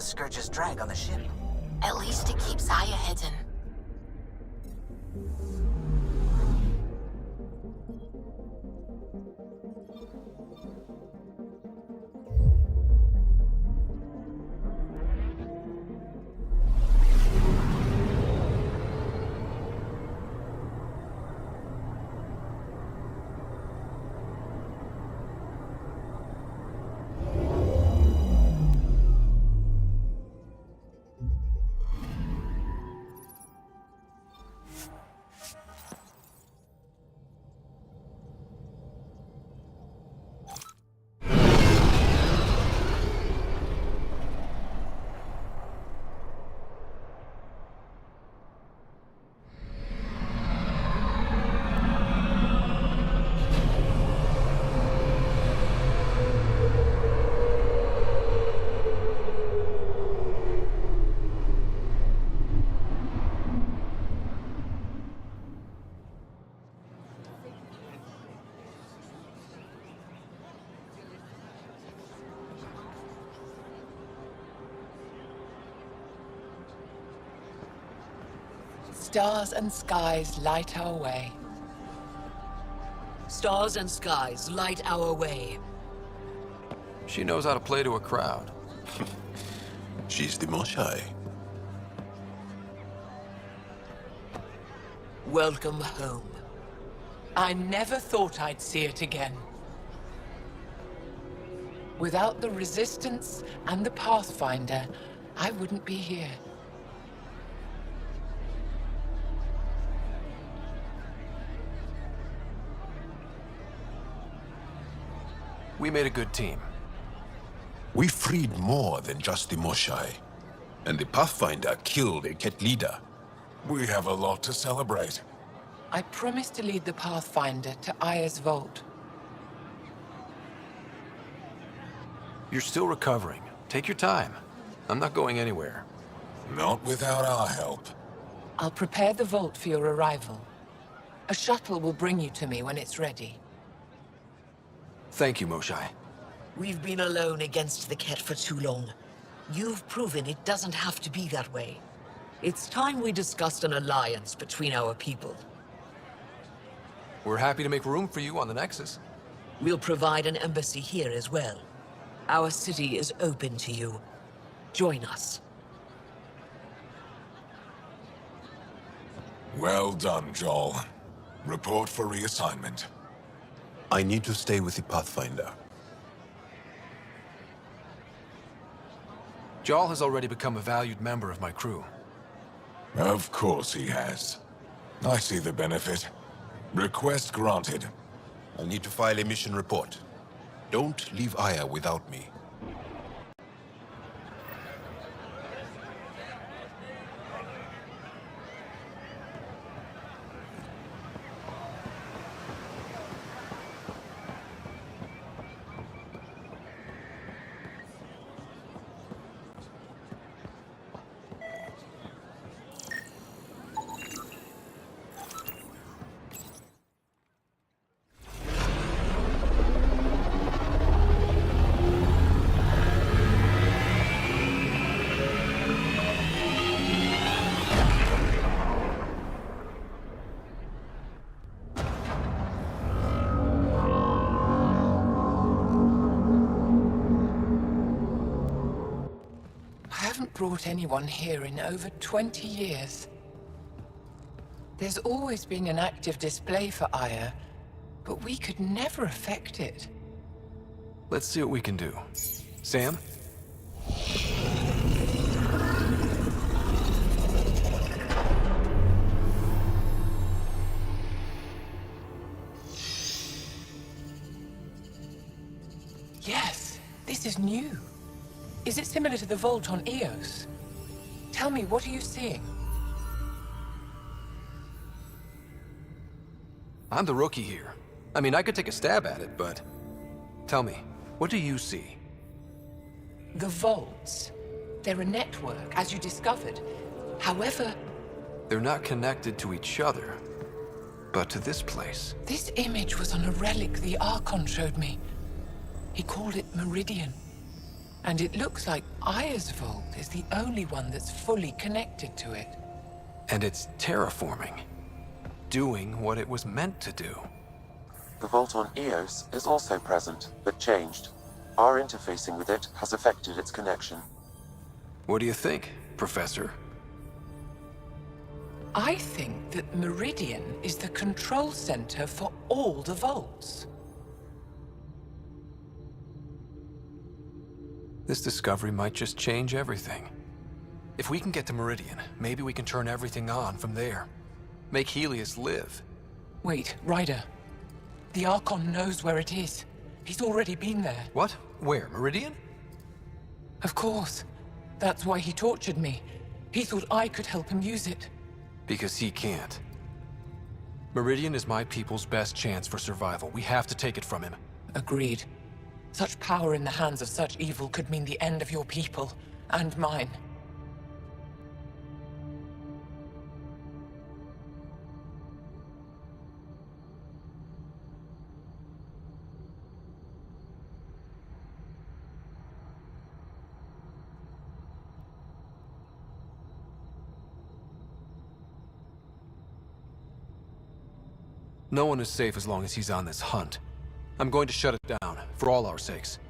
Scourge's drag on the ship. At least it keeps Aya hidden. Stars and skies light our way. Stars and skies light our way. She knows how to play to a crowd. She's the Moshai. Welcome home. I never thought I'd see it again. Without the Resistance and the Pathfinder, I wouldn't be here. We made a good team. We freed more than just the Moshai. And the Pathfinder killed a Ket leader. We have a lot to celebrate. I promised to lead the Pathfinder to Aya's vault. You're still recovering. Take your time. I'm not going anywhere. Not without our help. I'll prepare the vault for your arrival. A shuttle will bring you to me when it's ready. Thank you, Moshai. We've been alone against the Ket for too long. You've proven it doesn't have to be that way. It's time we discussed an alliance between our people. We're happy to make room for you on the Nexus. We'll provide an embassy here as well. Our city is open to you. Join us. Well done, Joel. Report for reassignment. I need to stay with the Pathfinder. Jarl has already become a valued member of my crew. Of course he has. I see the benefit. Request granted. I need to file a mission report. Don't leave Aya without me. Brought anyone here in over 20 years. There's always been an active display for Aya, but we could never affect it. Let's see what we can do. Sam? Yes, this is new. Is it similar to the vault on Eos? Tell me, what are you seeing? I'm the rookie here. I mean, I could take a stab at it, but... Tell me, what do you see? The vaults. They're a network, as you discovered. However... They're not connected to each other, but to this place. This image was on a relic the Archon showed me. He called it Meridian. And it looks like Aya's vault is the only one that's fully connected to it. And it's terraforming. Doing what it was meant to do. The vault on Eos is also present, but changed. Our interfacing with it has affected its connection. What do you think, Professor? I think that Meridian is the control center for all the vaults. This discovery might just change everything. If we can get to Meridian, maybe we can turn everything on from there. Make Helios live. Wait, Ryder. The Archon knows where it is. He's already been there. What? Where? Meridian? Of course. That's why he tortured me. He thought I could help him use it. Because he can't. Meridian is my people's best chance for survival. We have to take it from him. Agreed. Such power in the hands of such evil could mean the end of your people, and mine. No one is safe as long as he's on this hunt. I'm going to shut it down, for all our sakes.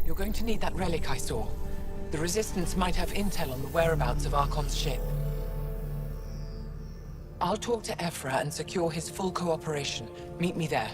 You're going to need that relic I saw. The Resistance might have intel on the whereabouts of Archon's ship. I'll talk to Ephra and secure his full cooperation. Meet me there.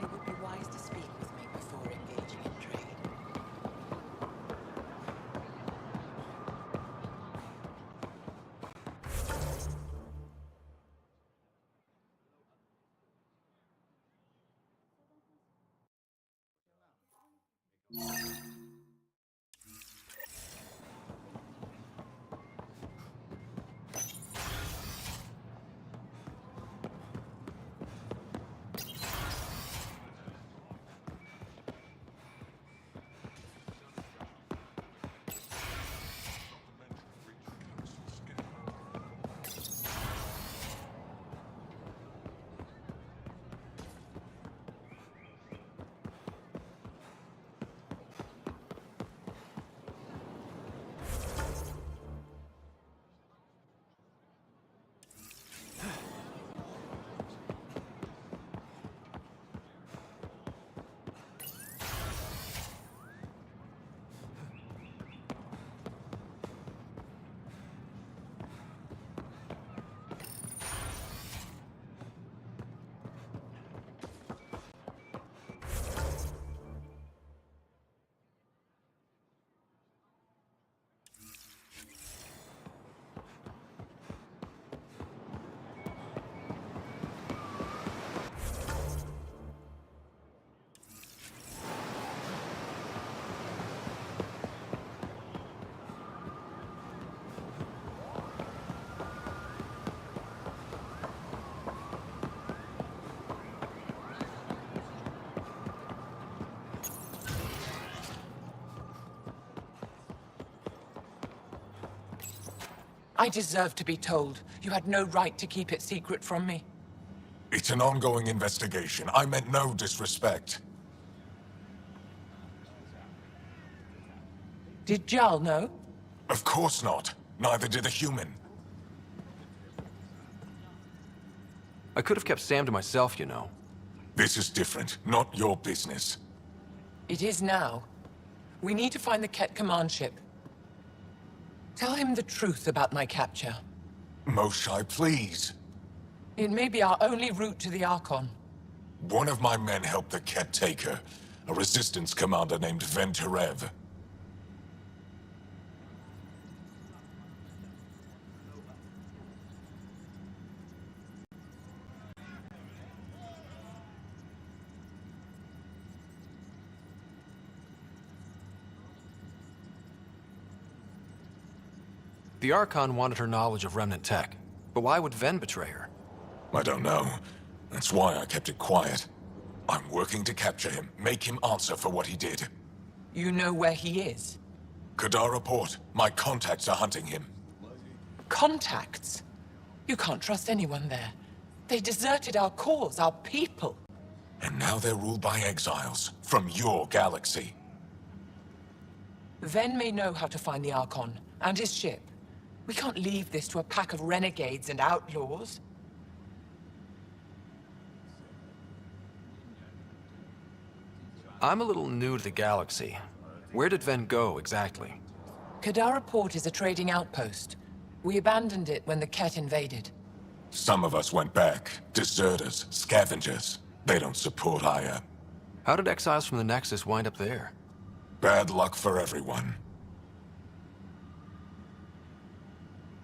It would be wise to speak with me before engaging in trade. I deserve to be told. You had no right to keep it secret from me. It's an ongoing investigation. I meant no disrespect. Did Jarl know? Of course not. Neither did a human. I could have kept Sam to myself, you know. This is different. Not your business. It is now. We need to find the Ket command ship. Tell him the truth about my capture. Moshai, please. It may be our only route to the Archon. One of my men helped the Ket take her. A resistance commander named Venturev. The Archon wanted her knowledge of Remnant tech. But why would Ven betray her? I don't know. That's why I kept it quiet. I'm working to capture him, make him answer for what he did. You know where he is? Kadara Port. My contacts are hunting him. Contacts? You can't trust anyone there. They deserted our cause, our people. And now they're ruled by exiles from your galaxy. Ven may know how to find the Archon and his ship. We can't leave this to a pack of renegades and outlaws. I'm a little new to the galaxy. Where did Ven go, exactly? Kadara Port is a trading outpost. We abandoned it when the Ket invaded. Some of us went back. Deserters, scavengers. They don't support Aya. How did exiles from the Nexus wind up there? Bad luck for everyone.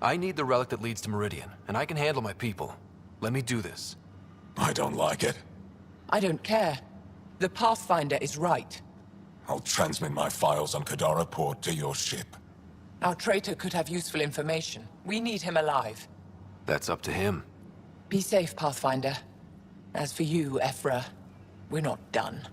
I need the relic that leads to Meridian, and I can handle my people. Let me do this. I don't like it. I don't care. The Pathfinder is right. I'll transmit my files on Kadara Port to your ship. Our traitor could have useful information. We need him alive. That's up to him. Be safe, Pathfinder. As for you, Ephra, we're not done.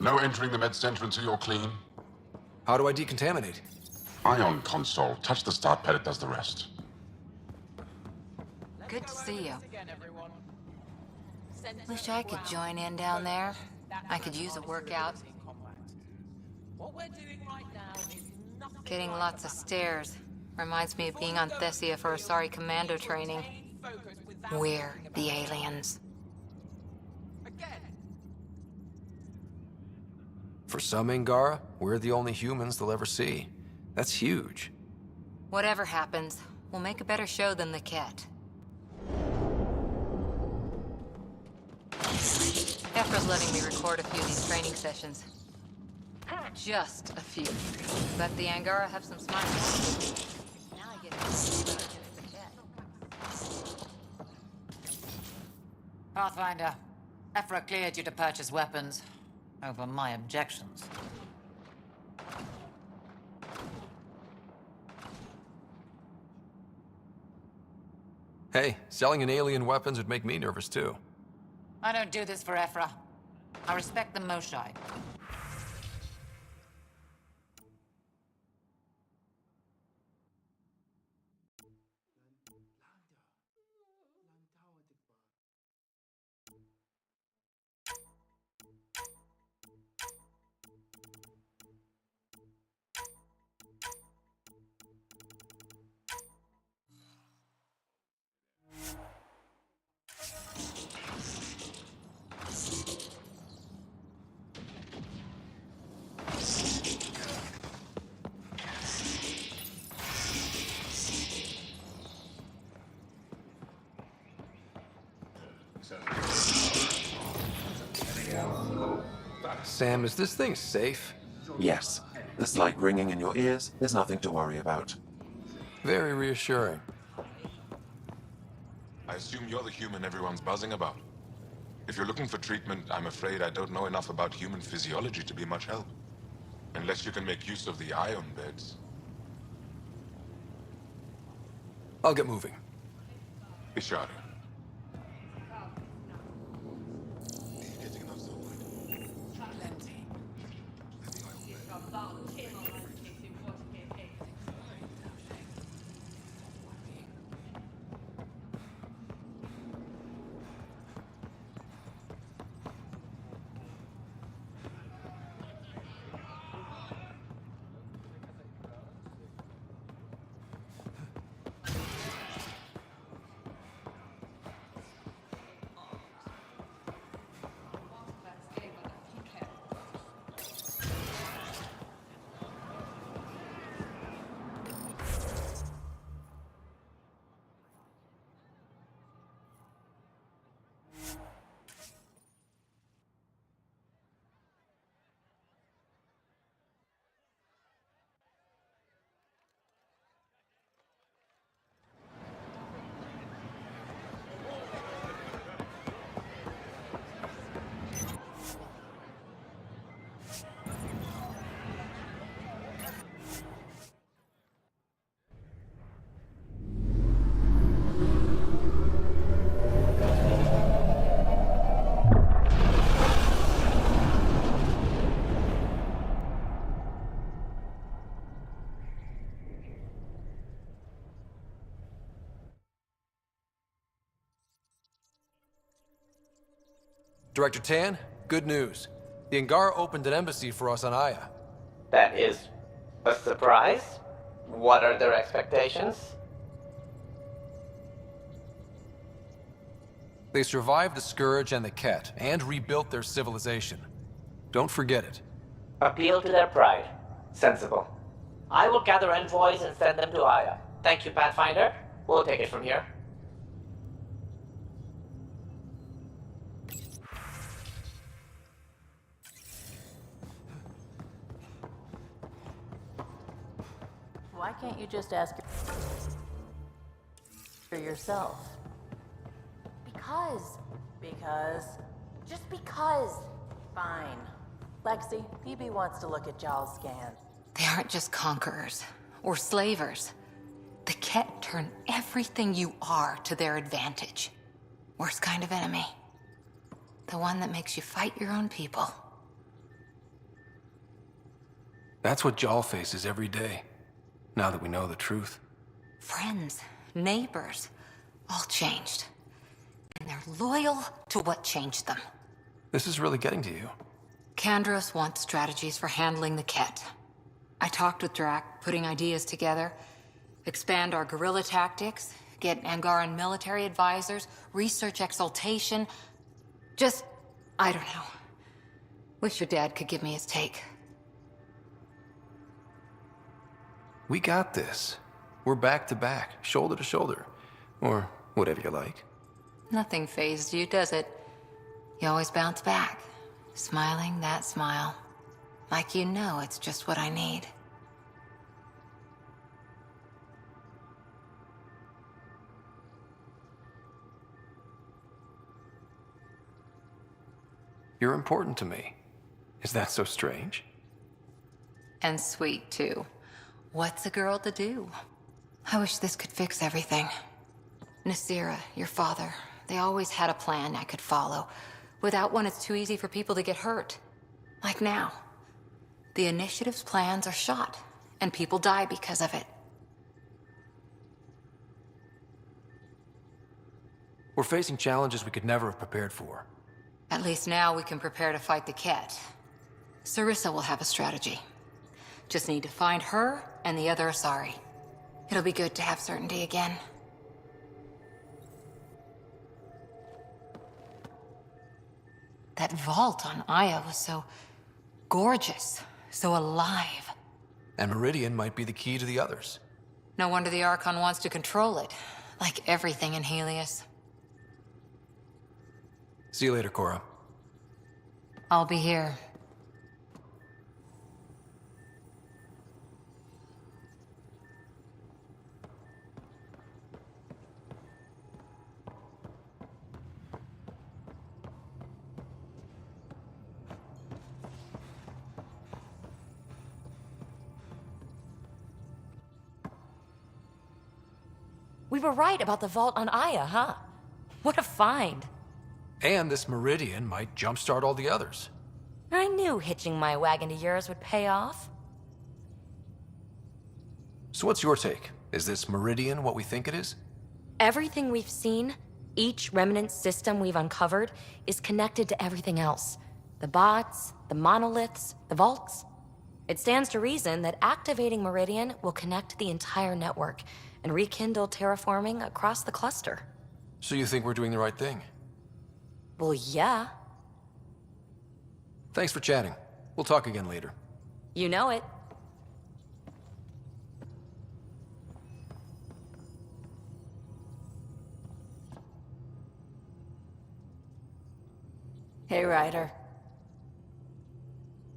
No entering the med center until you're clean. How do I decontaminate? Ion console. Touch the start pad, it does the rest. Good to see you. Wish I could join in down there. I could use a workout. Getting lots of stairs. Reminds me of being on Thessia for Asari commando training. We're the aliens. For some Angara, we're the only humans they'll ever see. That's huge. Whatever happens, we'll make a better show than the Ket. Ephra's letting me record a few of these training sessions. Just a few. But the Angara have some smart ones. Now I get to see what I can forget. Pathfinder, Ephra cleared you to purchase weapons over my objections. Hey, selling an alien weapons would make me nervous too. I don't do this for Ephra. I respect the Moshai. Sam, is this thing safe? Yes. The slight ringing in your ears is nothing to worry about. Very reassuring. I assume you're the human everyone's buzzing about. If you're looking for treatment, I'm afraid I don't know enough about human physiology to be much help. Unless you can make use of the ion beds. I'll get moving. Be sure. Director Tan, good news. The Angara opened an embassy for us on Aya. That is a surprise? What are their expectations? They survived the Scourge and the Ket, and rebuilt their civilization. Don't forget it. Appeal to their pride. Sensible. I will gather envoys and send them to Aya. Thank you, Pathfinder. We'll take it from here. Why can't you just ask for yourself? Because. Just because. Fine. Lexi, PB wants to look at Jaal's scan. They aren't just conquerors or slavers. The Ket turn everything you are to their advantage. Worst kind of enemy. The one that makes you fight your own people. That's what Jaal faces every day, now that we know the truth. Friends, neighbors, all changed. And they're loyal to what changed them. This is really getting to you. Kandros wants strategies for handling the Ket. I talked with Drac, putting ideas together. Expand our guerrilla tactics, get Angaran military advisors, research exaltation. I don't know. Wish your dad could give me his take. We got this. We're back to back, shoulder to shoulder. Or whatever you like. Nothing fazed you, does it? You always bounce back, smiling that smile. Like you know it's just what I need. You're important to me. Is that so strange? And sweet, too. What's a girl to do? I wish this could fix everything. Nasira, your father, they always had a plan I could follow. Without one, it's too easy for people to get hurt. Like now. The Initiative's plans are shot, and people die because of it. We're facing challenges we could never have prepared for. At least now we can prepare to fight the Ket. Sarissa will have a strategy. Just need to find her and the other Asari. It'll be good to have certainty again. That vault on Aya was so gorgeous, so alive. And Meridian might be the key to the others. No wonder the Archon wants to control it, like everything in Helios. See you later, Cora. I'll be here. We were right about the vault on Aya, huh? What a find. And this Meridian might jumpstart all the others. I knew hitching my wagon to yours would pay off. So what's your take? Is this Meridian what we think it is? Everything we've seen, each remnant system we've uncovered, is connected to everything else. The bots, the monoliths, the vaults. It stands to reason that activating Meridian will connect the entire network and rekindle terraforming across the cluster. So you think we're doing the right thing? Well, yeah. Thanks for chatting. We'll talk again later. You know it. Hey, Ryder.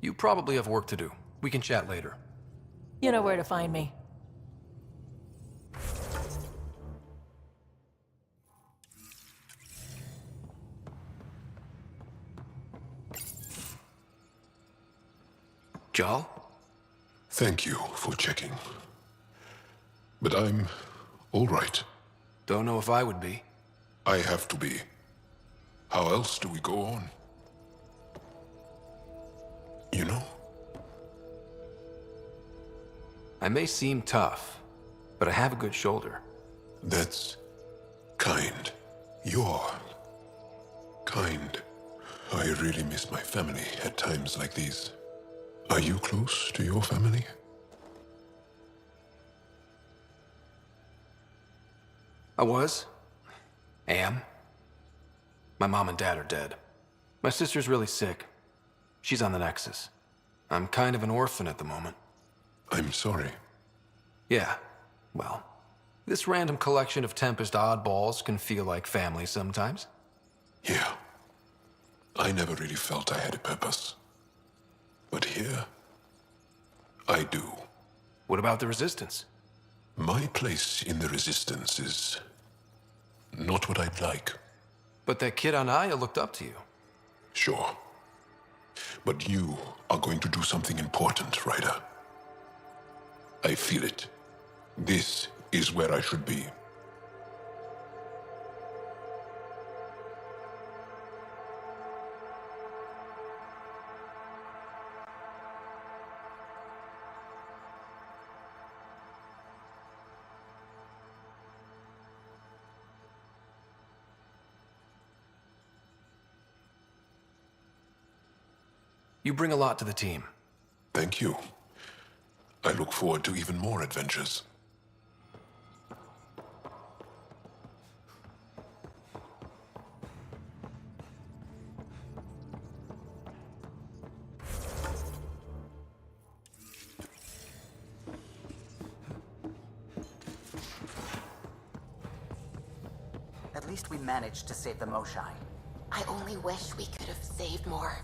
You probably have work to do. We can chat later. You know where to find me. Jal? Thank you for checking. But I'm all right. Don't know if I would be. I have to be. How else do we go on? You know? I may seem tough, but I have a good shoulder. That's kind. You're kind. I really miss my family at times like these. Are you close to your family? I was. Am. My mom and dad are dead. My sister's really sick. She's on the Nexus. I'm kind of an orphan at the moment. I'm sorry. Yeah, well, this random collection of Tempest oddballs can feel like family sometimes. Yeah. I never really felt I had a purpose. But here, I do. What about the Resistance? My place in the Resistance is not what I'd like. But that kid on Aya looked up to you. Sure. But you are going to do something important, Ryder. I feel it. This is where I should be. You bring a lot to the team. Thank you. I look forward to even more adventures. least we managed to save the Moshai. I only wish we could have saved more.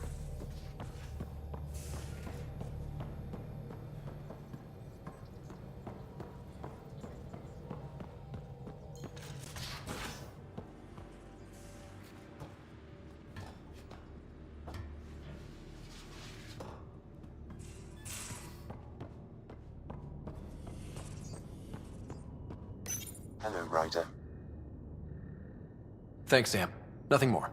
Hello, Ryder. Thanks, Sam. Nothing more.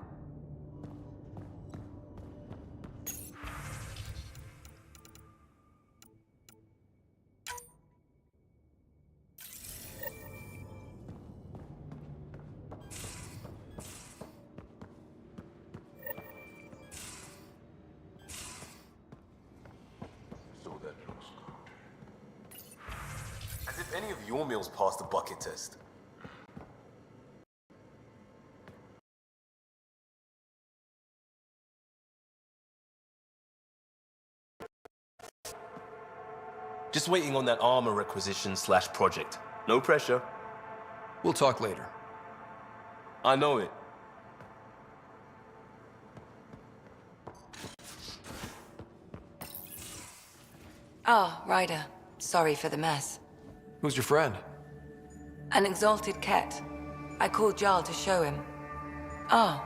So that looks good. As if any of your meals passed the bucket test. Just waiting on that armor requisition / project. No pressure. We'll talk later. I know it. Ah, Ryder. Sorry for the mess. Who's your friend? An exalted Ket. I called Jarl to show him. Ah,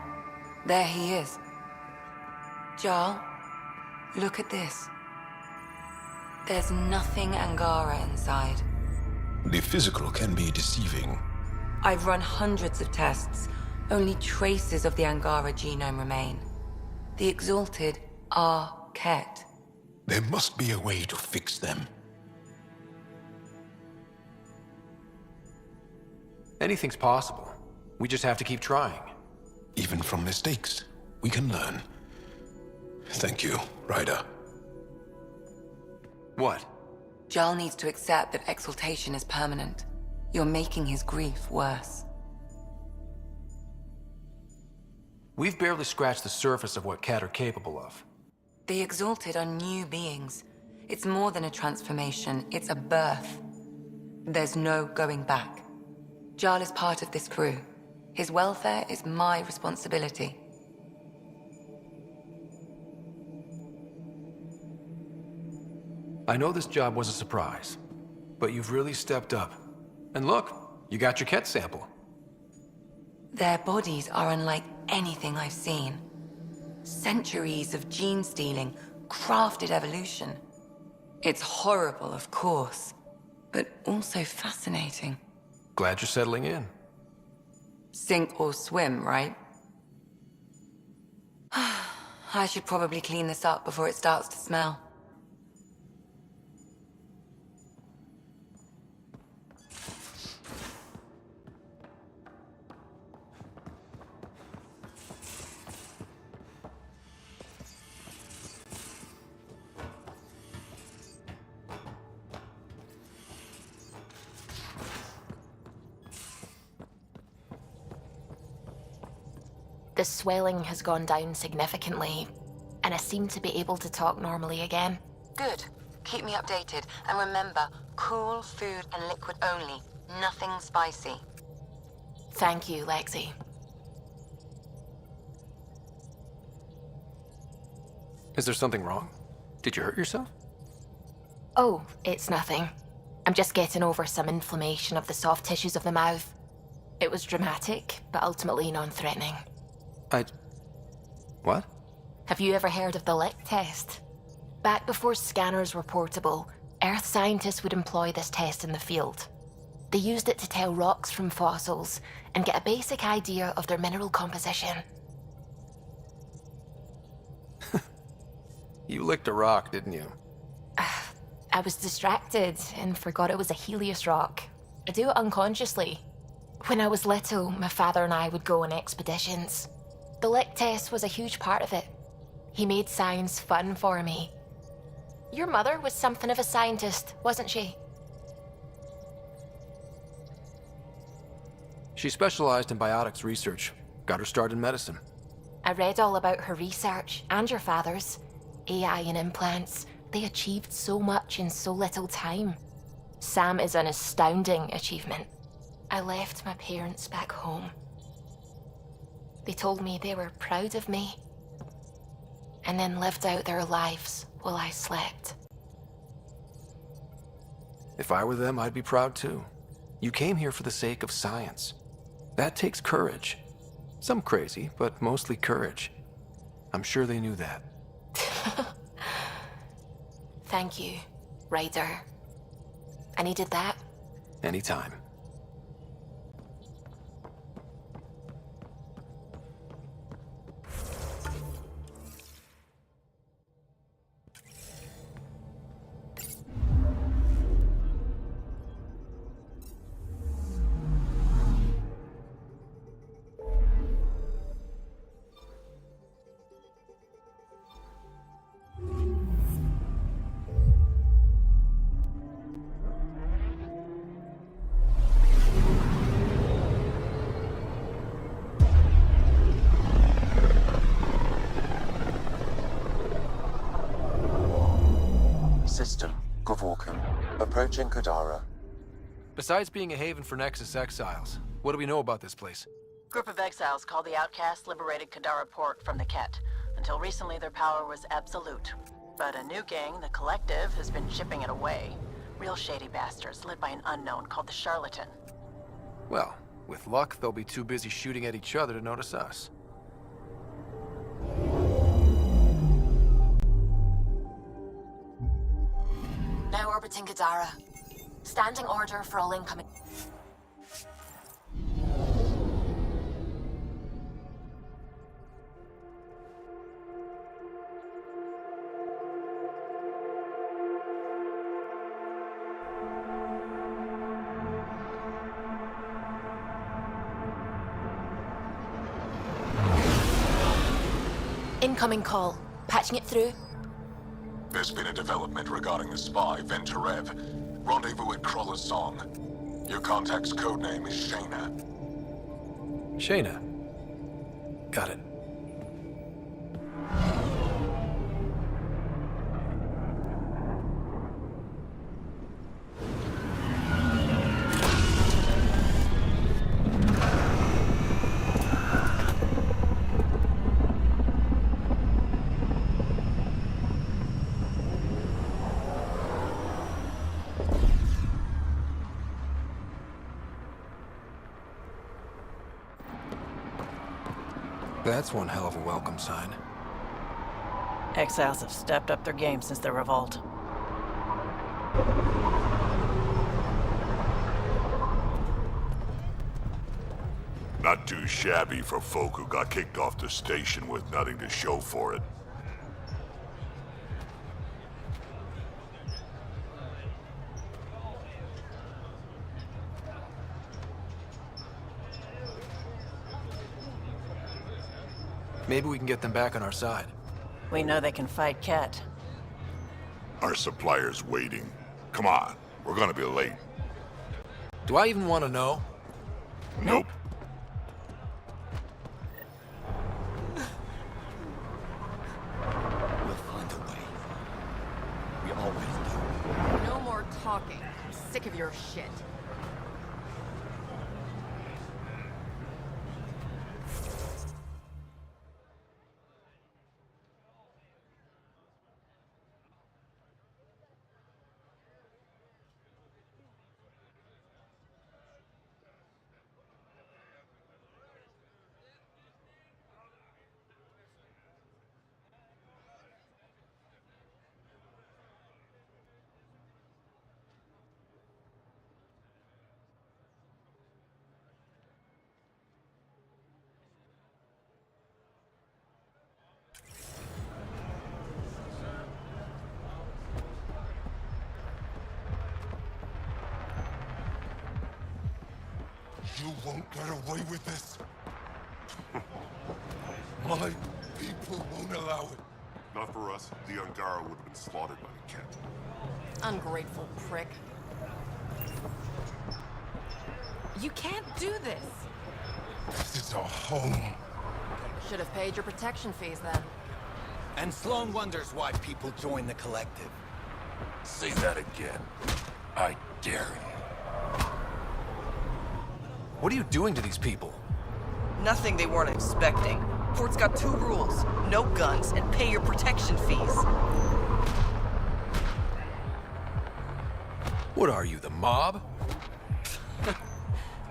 there he is. Jarl, look at this. There's nothing Angara inside. The physical can be deceiving. I've run hundreds of tests. Only traces of the Angara genome remain. The exalted are Ket. There must be a way to fix them. Anything's possible. We just have to keep trying. Even from mistakes, we can learn. Thank you, Ryder. What? Jarl needs to accept that exaltation is permanent. You're making his grief worse. We've barely scratched the surface of what Ket are capable of. The exalted are new beings. It's more than a transformation, it's a birth. There's no going back. Jarl is part of this crew. His welfare is my responsibility. I know this job was a surprise, but you've really stepped up. And look, you got your Ket sample. Their bodies are unlike anything I've seen. Centuries of gene stealing, crafted evolution. It's horrible, of course, but also fascinating. Glad you're settling in. Sink or swim, right? I should probably clean this up before it starts to smell. The swelling has gone down significantly, and I seem to be able to talk normally again. Good. Keep me updated. And remember, cool food and liquid only. Nothing spicy. Thank you, Lexi. Is there something wrong? Did you hurt yourself? Oh, it's nothing. I'm just getting over some inflammation of the soft tissues of the mouth. It was dramatic, but ultimately non-threatening. What? Have you ever heard of the lick test? Back before scanners were portable, Earth scientists would employ this test in the field. They used it to tell rocks from fossils and get a basic idea of their mineral composition. You licked a rock, didn't you? I was distracted and forgot it was a Helios rock. I do it unconsciously. When I was little, my father and I would go on expeditions. The lick test was a huge part of it. He made science fun for me. Your mother was something of a scientist, wasn't she? She specialized in biotics research. Got her start in medicine. I read all about her research, and your father's. AI and implants. They achieved so much in so little time. Sam is an astounding achievement. I left my parents back home. They told me they were proud of me. And then lived out their lives while I slept. If I were them, I'd be proud too. You came here for the sake of science. That takes courage. Some crazy, but mostly courage. I'm sure they knew that. Thank you, Ryder. I needed that. Anytime. System, Gavorkum. Approaching Kadara. Besides being a haven for Nexus exiles, what do we know about this place? Group of exiles called the Outcasts liberated Kadara Port from the Ket. Until recently, their power was absolute. But a new gang, the Collective, has been chipping it away. Real shady bastards, led by an unknown called the Charlatan. Well, with luck, they'll be too busy shooting at each other to notice us. Now orbiting Kadara. Standing order for all incoming. Incoming call. Patching it through. There's been a development regarding the spy, Venturev. Rendezvous at Kroller's Song. Your contact's codename is Shayna. Shayna. Got it. That's one hell of a welcome sign. Exiles have stepped up their game since the revolt. Not too shabby for folk who got kicked off the station with nothing to show for it. Maybe we can get them back on our side. We know they can fight Ket. Our supplier's waiting. Come on, we're gonna be late. Do I even want to know? Nope. We'll find a way. We always do. No more talking. I'm sick of your shit. You won't get away with this. My people won't allow it. Not for us. The Angara would have been slaughtered by the Ket. Ungrateful prick. You can't do this. This is our home. Should have paid your protection fees then. And Sloan wonders why people join the Collective. Say that again. I dare you. What are you doing to these people? Nothing they weren't expecting. Port's got 2 rules. No guns and pay your protection fees. What are you, the mob?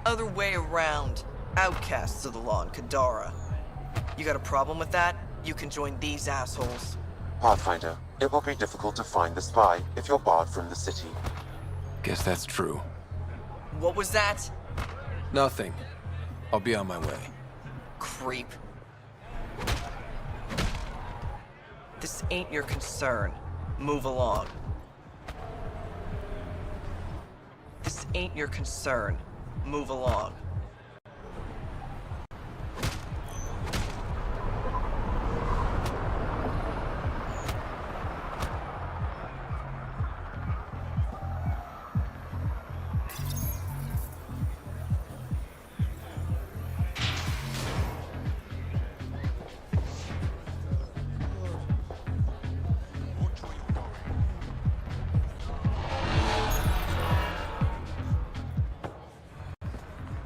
Other way around. Outcasts of the law in Kadara. You got a problem with that? You can join these assholes. Pathfinder, it will be difficult to find the spy if you're barred from the city. Guess that's true. What was that? Nothing. I'll be on my way. Creep. This ain't your concern. Move along. This ain't your concern. Move along.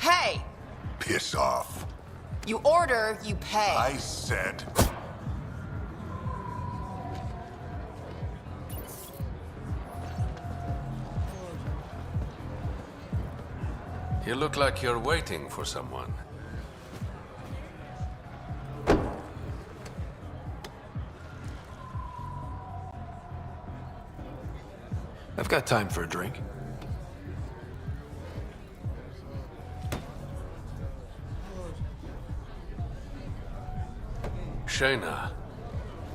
Hey! Piss off. You order, you pay. I said. You look like you're waiting for someone. I've got time for a drink. Shayna,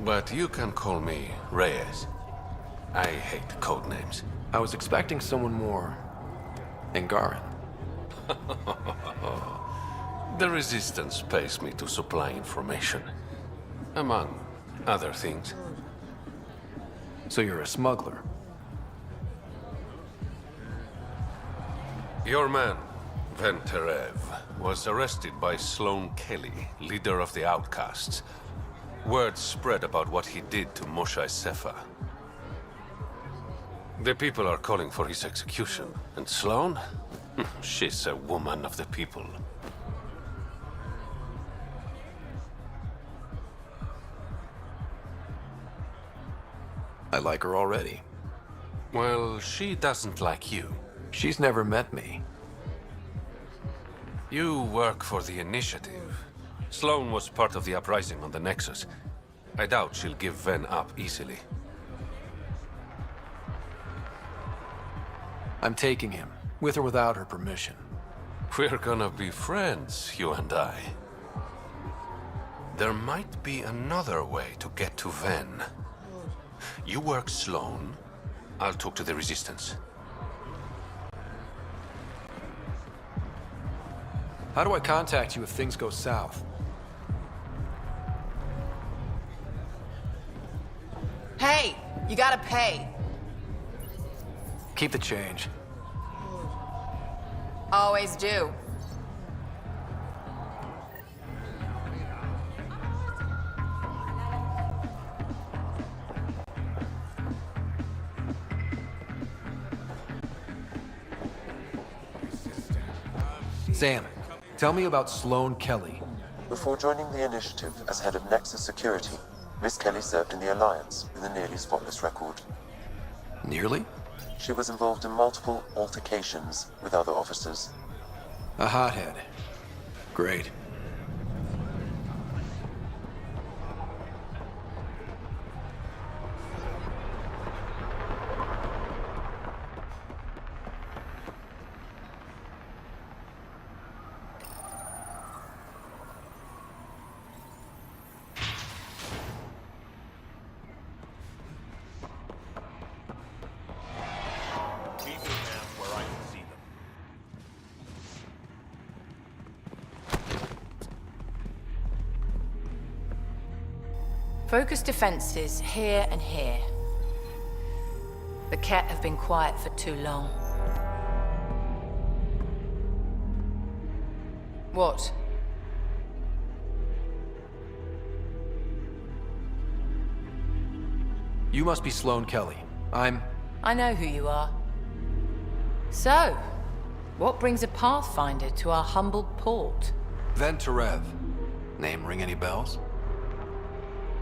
but you can call me Reyes. I hate code names. I was expecting someone more Angaran. The Resistance pays me to supply information, among other things. So you're a smuggler? Your man, Venterev, was arrested by Sloane Kelly, leader of the Outcasts. Word spread about what he did to Moshae Sefa. The people are calling for his execution. And Sloane? She's a woman of the people. I like her already. Well, she doesn't like you. She's never met me. You work for the Initiative. Sloane was part of the uprising on the Nexus. I doubt she'll give Ven up easily. I'm taking him, with or without her permission. We're gonna be friends, you and I. There might be another way to get to Ven. You work Sloane, I'll talk to the Resistance. How do I contact you if things go south? Hey! You gotta pay. Keep the change. Always do. Sam, tell me about Sloane Kelly. Before joining the Initiative as head of Nexus Security, Miss Kelly served in the Alliance with a nearly spotless record. Nearly? She was involved in multiple altercations with other officers. A hothead. Great. Focused defenses here and here. The Ket have been quiet for too long. What? You must be Sloane Kelly. I know who you are. So, what brings a Pathfinder to our humble port? Venturev. Name ring any bells?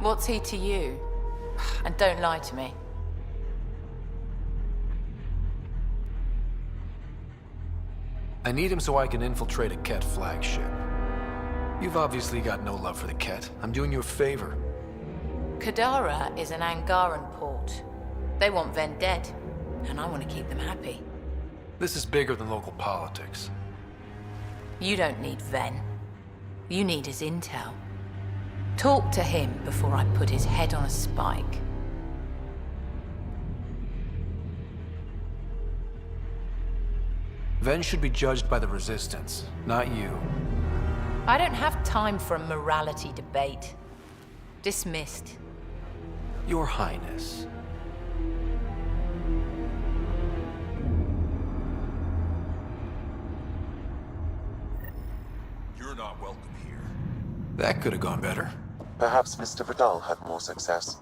What's he to you? And don't lie to me. I need him so I can infiltrate a Ket flagship. You've obviously got no love for the Ket. I'm doing you a favor. Kadara is an Angaran port. They want Ven dead, and I want to keep them happy. This is bigger than local politics. You don't need Ven. You need his intel. Talk to him before I put his head on a spike. Ven should be judged by the Resistance, not you. I don't have time for a morality debate. Dismissed. Your Highness. You're not welcome here. That could have gone better. Perhaps Mr. Vidal had more success.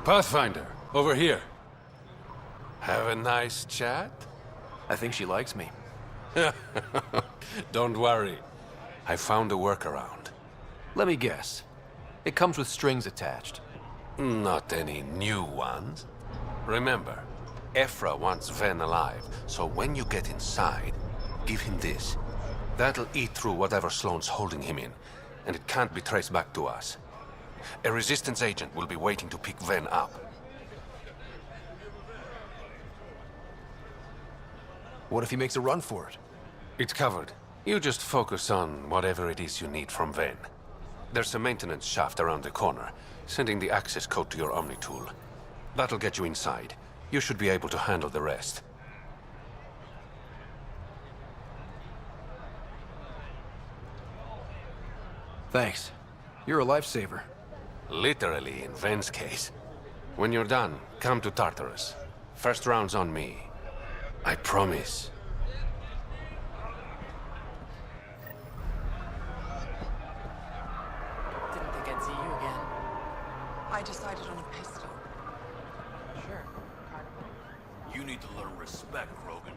Pathfinder, over here. Have a nice chat? I think she likes me. Don't worry. I found a workaround. Let me guess. It comes with strings attached. Not any new ones. Remember, Ephra wants Ven alive, so when you get inside, give him this. That'll eat through whatever Sloane's holding him in, and it can't be traced back to us. A Resistance agent will be waiting to pick Ven up. What if he makes a run for it? It's covered. You just focus on whatever it is you need from Ven. There's a maintenance shaft around the corner, sending the access code to your Omni tool. That'll get you inside. You should be able to handle the rest. Thanks. You're a lifesaver. Literally, in Ven's case. When you're done, come to Tartarus. First round's on me. I promise. Didn't think I'd see you again. I decided on a pistol. Sure. You need to learn respect, Rogan.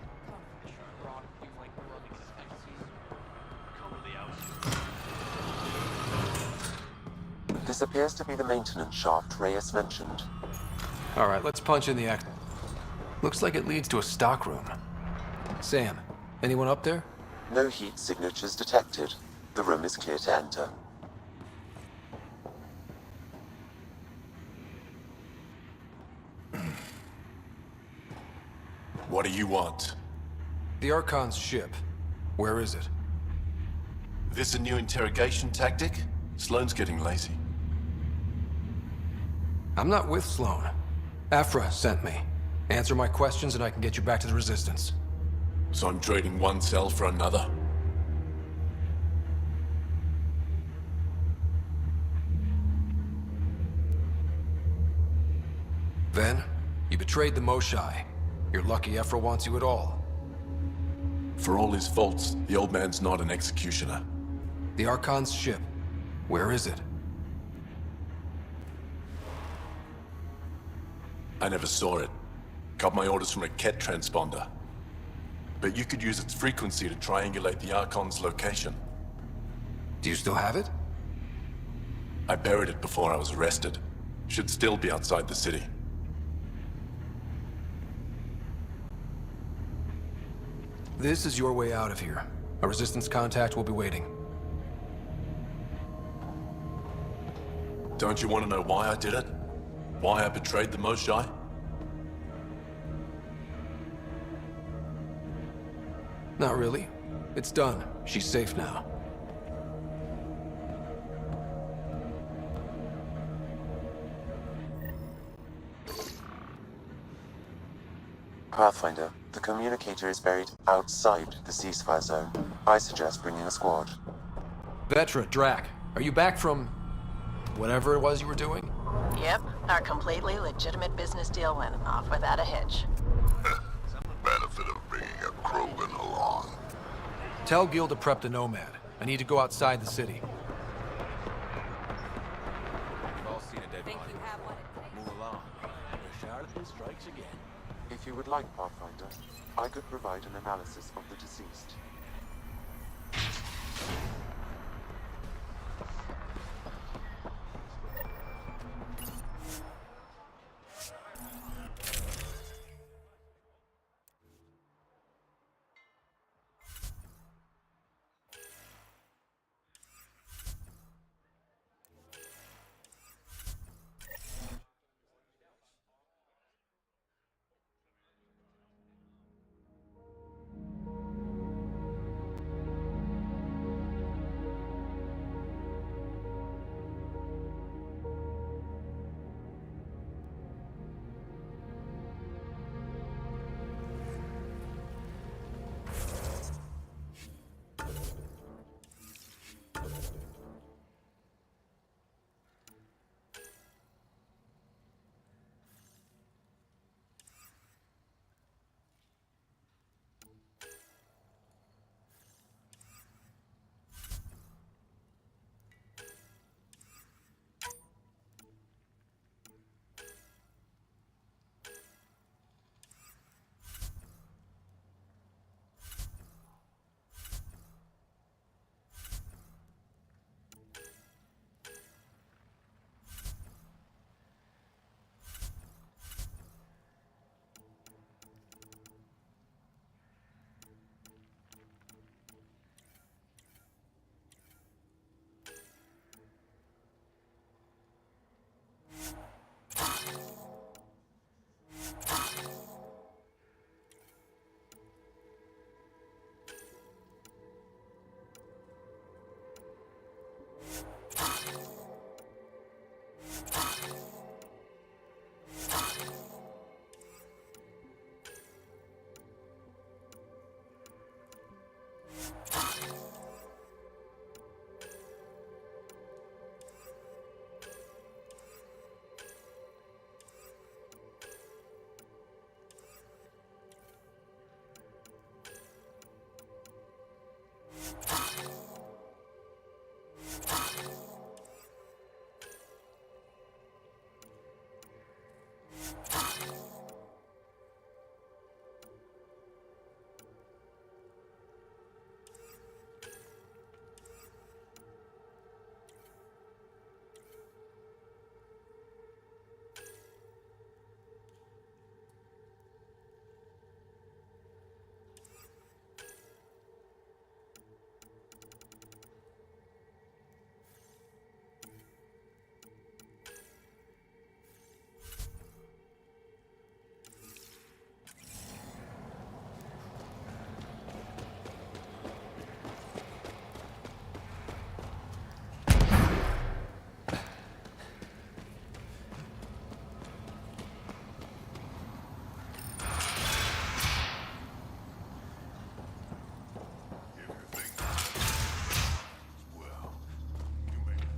This appears to be the maintenance shaft Reyes mentioned. Alright, let's punch in the act. Looks like it leads to a stockroom. Sam, anyone up there? No heat signatures detected. The room is clear to enter. What do you want? The Archon's ship. Where is it? This a new interrogation tactic? Sloane's getting lazy. I'm not with Sloane. Aphra sent me. Answer my questions and I can get you back to the Resistance. So I'm trading one cell for another? Ven, you betrayed the Moshai. You're lucky Ephra wants you at all. For all his faults, the old man's not an executioner. The Archon's ship. Where is it? I never saw it. Got my orders from a Ket transponder. But you could use its frequency to triangulate the Archon's location. Do you still have it? I buried it before I was arrested. Should still be outside the city. This is your way out of here. A Resistance contact will be waiting. Don't you want to know why I did it? Why I betrayed the Moshai? Not really. It's done. She's safe now. Pathfinder, the communicator is buried outside the ceasefire zone. I suggest bringing a squad. Vetra, Drac, are you back from whatever it was you were doing? Yep, our completely legitimate business deal went off without a hitch. Benefit of bringing a Krogan along. Tell Gil to prep the Nomad. I need to go outside the city. All If you would like, Pathfinder, I could provide an analysis of the deceased.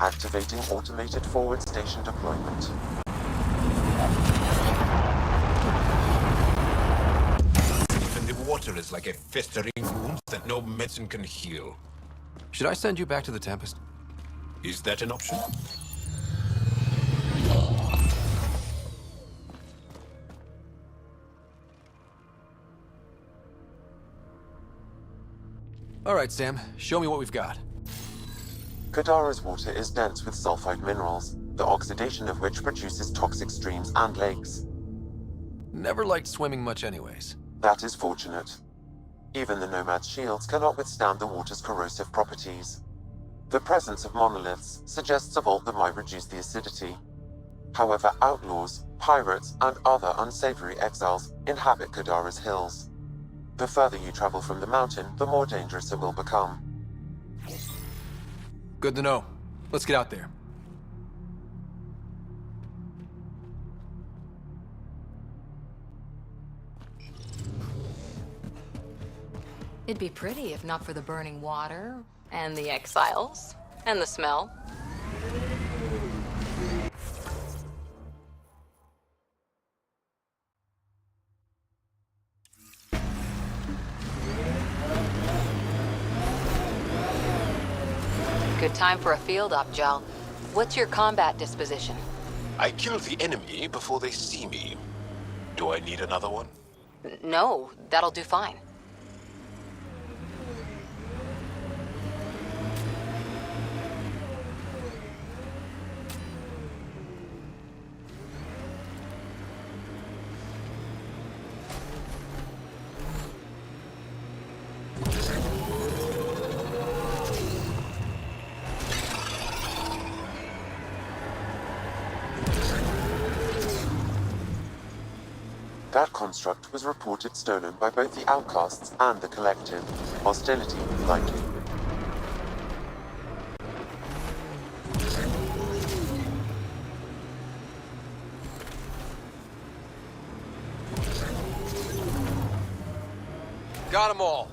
Activating automated forward station deployment. Even the water is like a festering wound that no medicine can heal. Should I send you back to the Tempest? Is that an option? All right, Sam. Show me what we've got. Kadara's water is dense with sulfide minerals, the oxidation of which produces toxic streams and lakes. Never liked swimming much anyways. That is fortunate. Even the Nomad's shields cannot withstand the water's corrosive properties. The presence of monoliths suggests a vault that might reduce the acidity. However, outlaws, pirates, and other unsavory exiles inhabit Kadara's hills. The further you travel from the mountain, the more dangerous it will become. Good to know. Let's get out there. It'd be pretty if not for the burning water, and the exiles, and the smell. Good time for a field op, Jal. What's your combat disposition? I kill the enemy before they see me. Do I need another one? No, that'll do fine. That construct was reported stolen by both the Outcasts and the Collective. Hostility, likely. Got them all.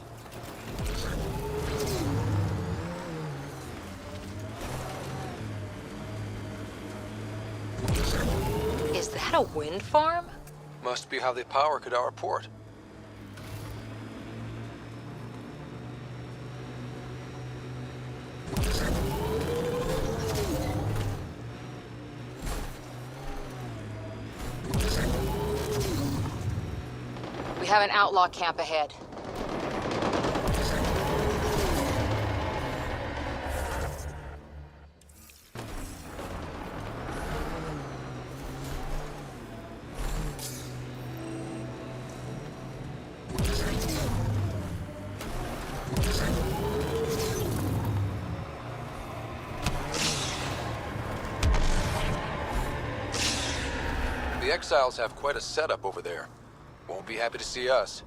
Is that a wind farm? Must be how they power Kadara Port. We have an outlaw camp ahead. The Exiles have quite a setup over there. Won't be happy to see us.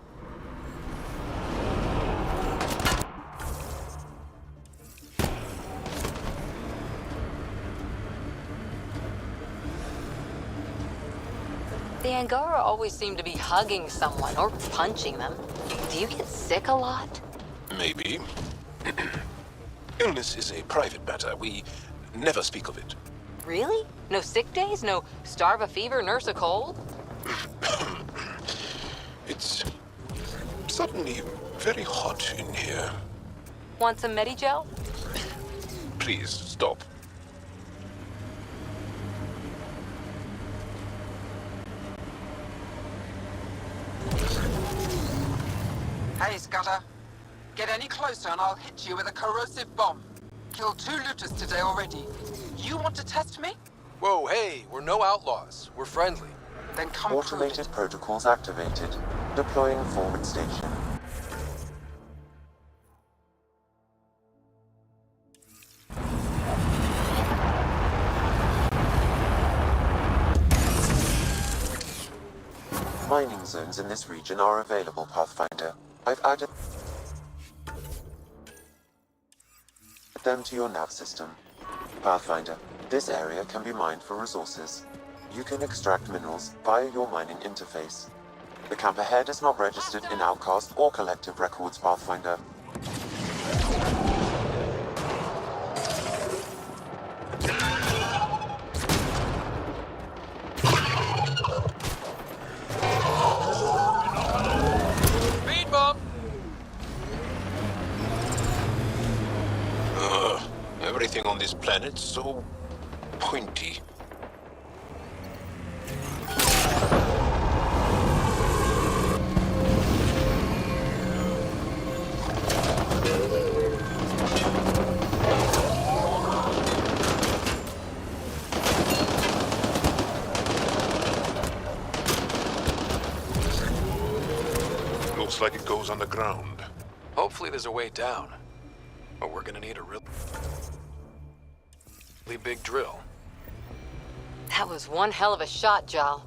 The Angara always seem to be hugging someone or punching them. Do you get sick a lot? Maybe. Illness is a private matter. We never speak of it. Really? No sick days? No starve a fever, nurse a cold? It's suddenly very hot in here. Want some Medigel? Please, stop. Hey, Scudder. Get any closer and I'll hit you with a corrosive bomb. Killed 2 looters today already. You want to test me? Whoa, hey, we're no outlaws. We're friendly. Then come Automated protocols activated. Deploying forward station. Mining zones in this region are available, Pathfinder. I've added them to your nav system. Pathfinder, this area can be mined for resources. You can extract minerals via your mining interface. The camp ahead is not registered in Outcast or Collective records, Pathfinder. Speed bump! Everything on this planet's so pointy. Looks like it goes underground. Hopefully there's a way down. But we're gonna need a really big drill. That was one hell of a shot, Jal.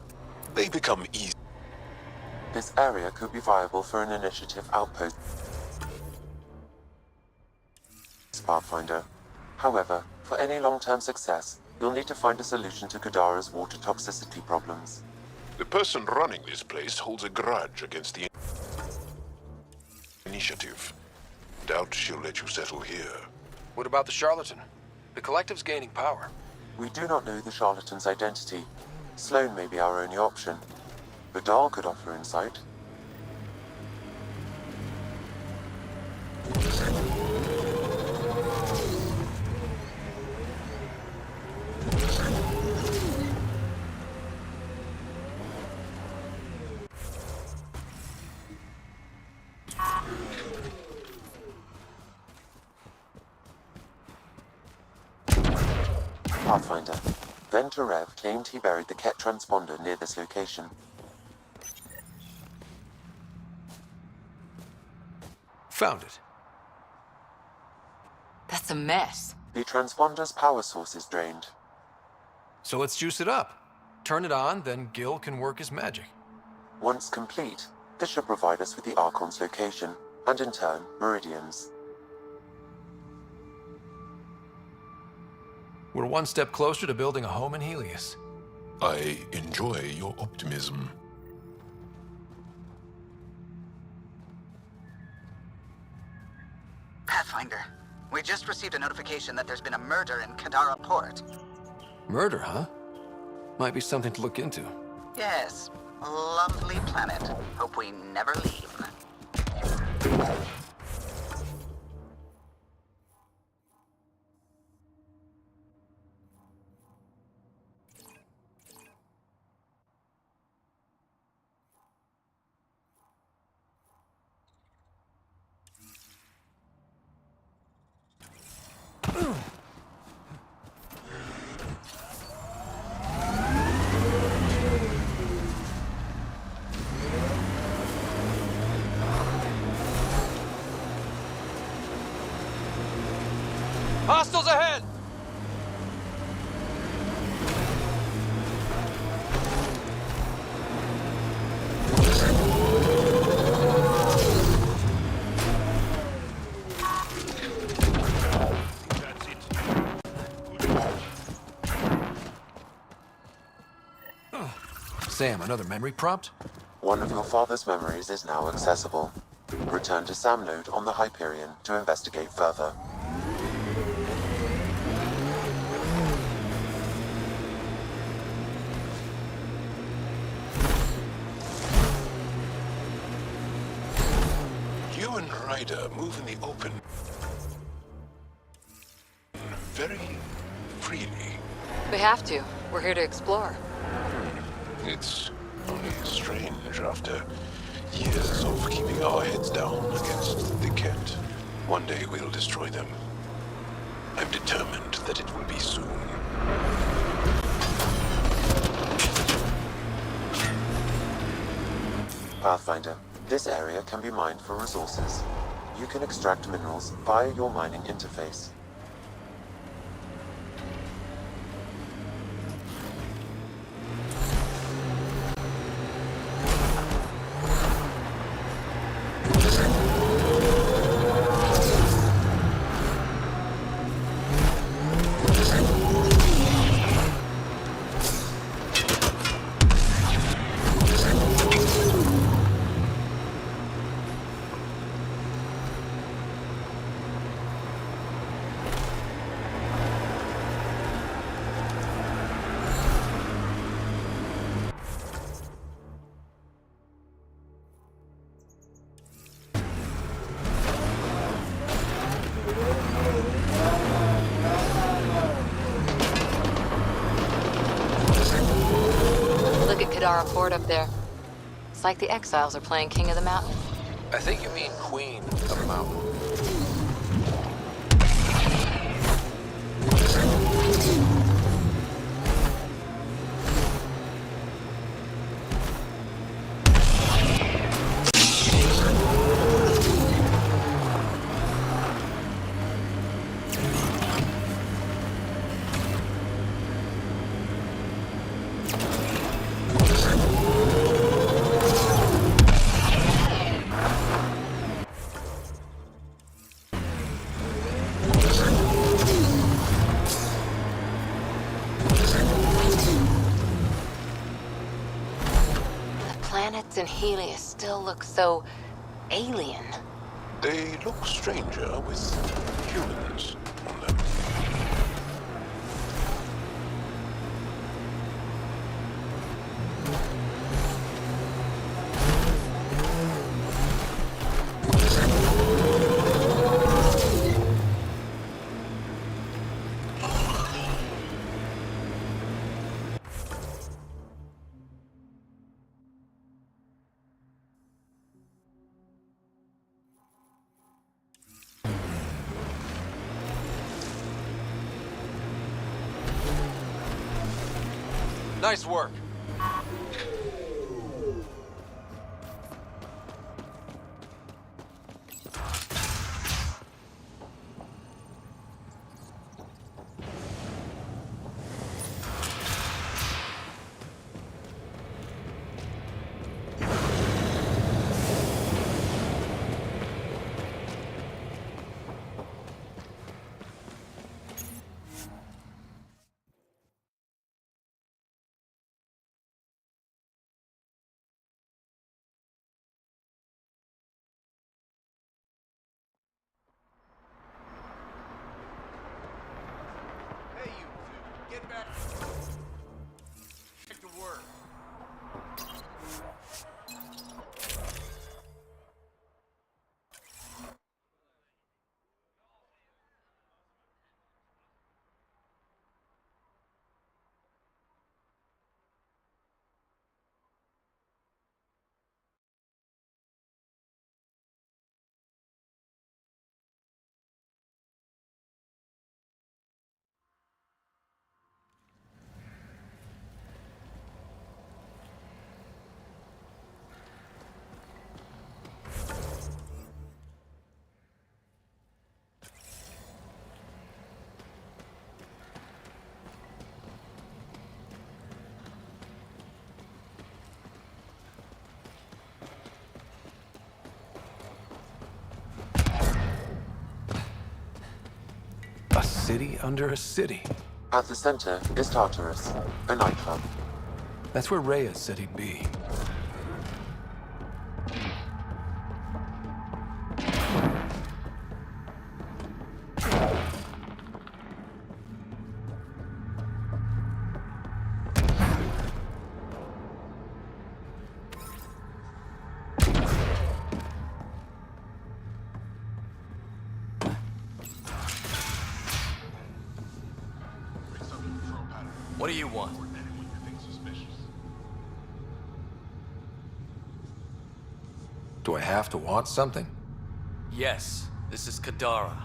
They become easy. This area could be viable for an initiative outpost, Pathfinder. However, for any long-term success, you'll need to find a solution to Kadara's water toxicity problems. The person running this place holds a grudge against the initiative. Doubt she'll let you settle here. What about the charlatan? The Collective's gaining power. We do not know the charlatan's identity. Sloan may be our only option. Vidal could offer insight. Pathfinder. Venturev claimed he buried the Ket transponder near this location. Found it. That's a mess. The transponder's power source is drained. So let's juice it up. Turn it on, then Gil can work his magic. Once complete, this should provide us with the Archon's location, and in turn, Meridian's. We're one step closer to building a home in Helios. I enjoy your optimism. Pathfinder, we just received a notification that there's been a murder in Kadara Port. Murder, huh? Might be something to look into. Yes. Lovely planet. Hope we never leave. Hostiles ahead! Sam, another memory prompt? One of your father's memories is now accessible. Return to Sam Node on the Hyperion to investigate further. You and Ryder move in the open very freely. We have to. We're here to explore. It's only strange after years of keeping our heads down against the Ket. One day we'll destroy them. I'm determined that it will be soon. Pathfinder, this area can be mined for resources. You can extract minerals via your mining interface. Look at Kadara Port up there. It's like the exiles are playing King of the Mountain. I think you mean Queen of the Mountain. Planets in Helios still look so alien. They look stranger with humans on them. Nice work. Get back to work. A city under a city. At the center is Tartarus, a nightclub. That's where Reyes said he'd be. What do you want? Do I have to want something? Yes, this is Kadara.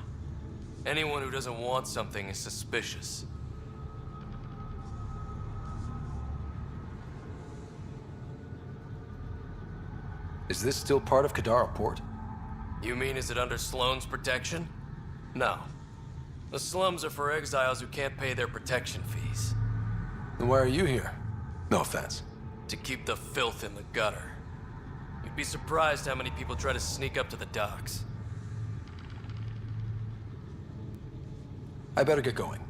Anyone who doesn't want something is suspicious. Is this still part of Kadara Port? You mean is it under Sloane's protection? No. The slums are for exiles who can't pay their protection fees. Then why are you here? No offense. To keep the filth in the gutter. You'd be surprised how many people try to sneak up to the docks. I better get going.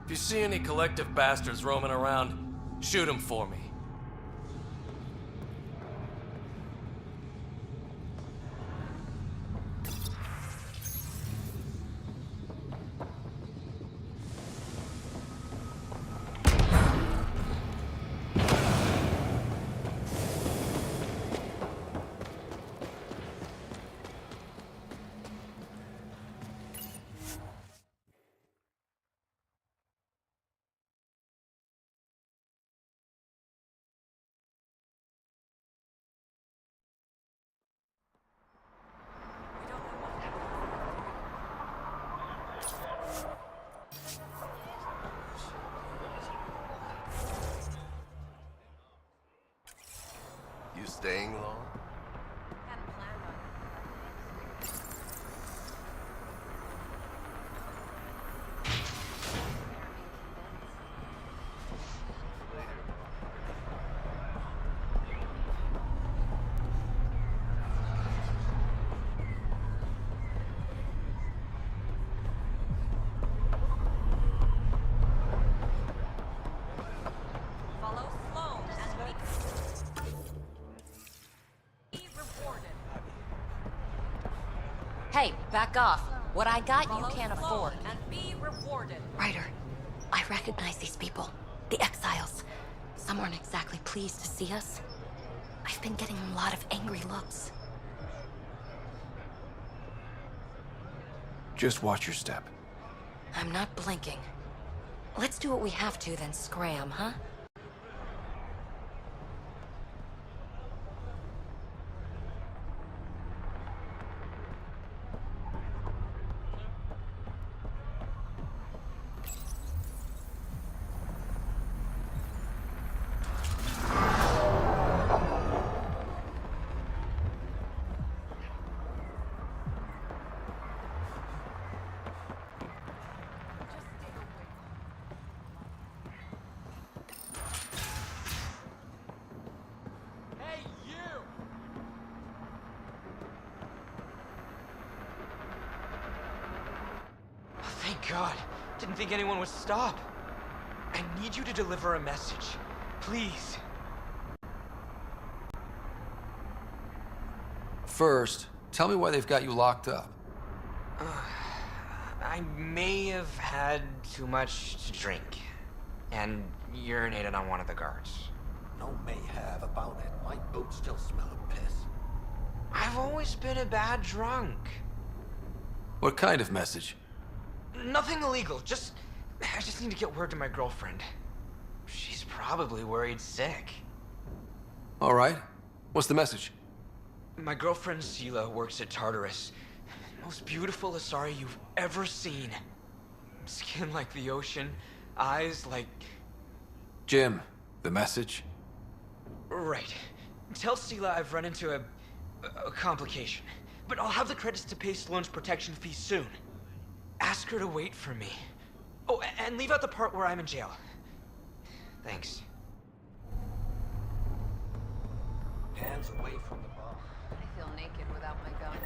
If you see any collective bastards roaming around, shoot them for me. You staying long? Hey, back off. What I got, you can't afford. And be rewarded. Ryder, I recognize these people. The exiles. Some aren't exactly pleased to see us. I've been getting a lot of angry looks. Just watch your step. I'm not blinking. Let's do what we have to, then scram, huh? God, didn't think anyone would stop. I need you to deliver a message. Please. First, tell me why they've got you locked up. I may have had too much to drink. And urinated on one of the guards. No may have about it. My boots still smell of piss. I've always been a bad drunk. What kind of message? Nothing illegal, I just need to get word to my girlfriend. She's probably worried sick. All right. What's the message? My girlfriend Sela works at Tartarus. Most beautiful Asari you've ever seen. Skin like the ocean, eyes like... Jim, the message? Right. Tell Sela I've run into a complication. But I'll have the credits to pay Sloane's protection fee soon. Ask her to wait for me. Oh, and leave out the part where I'm in jail. Thanks. Hands away from the bar. I feel naked without my gun.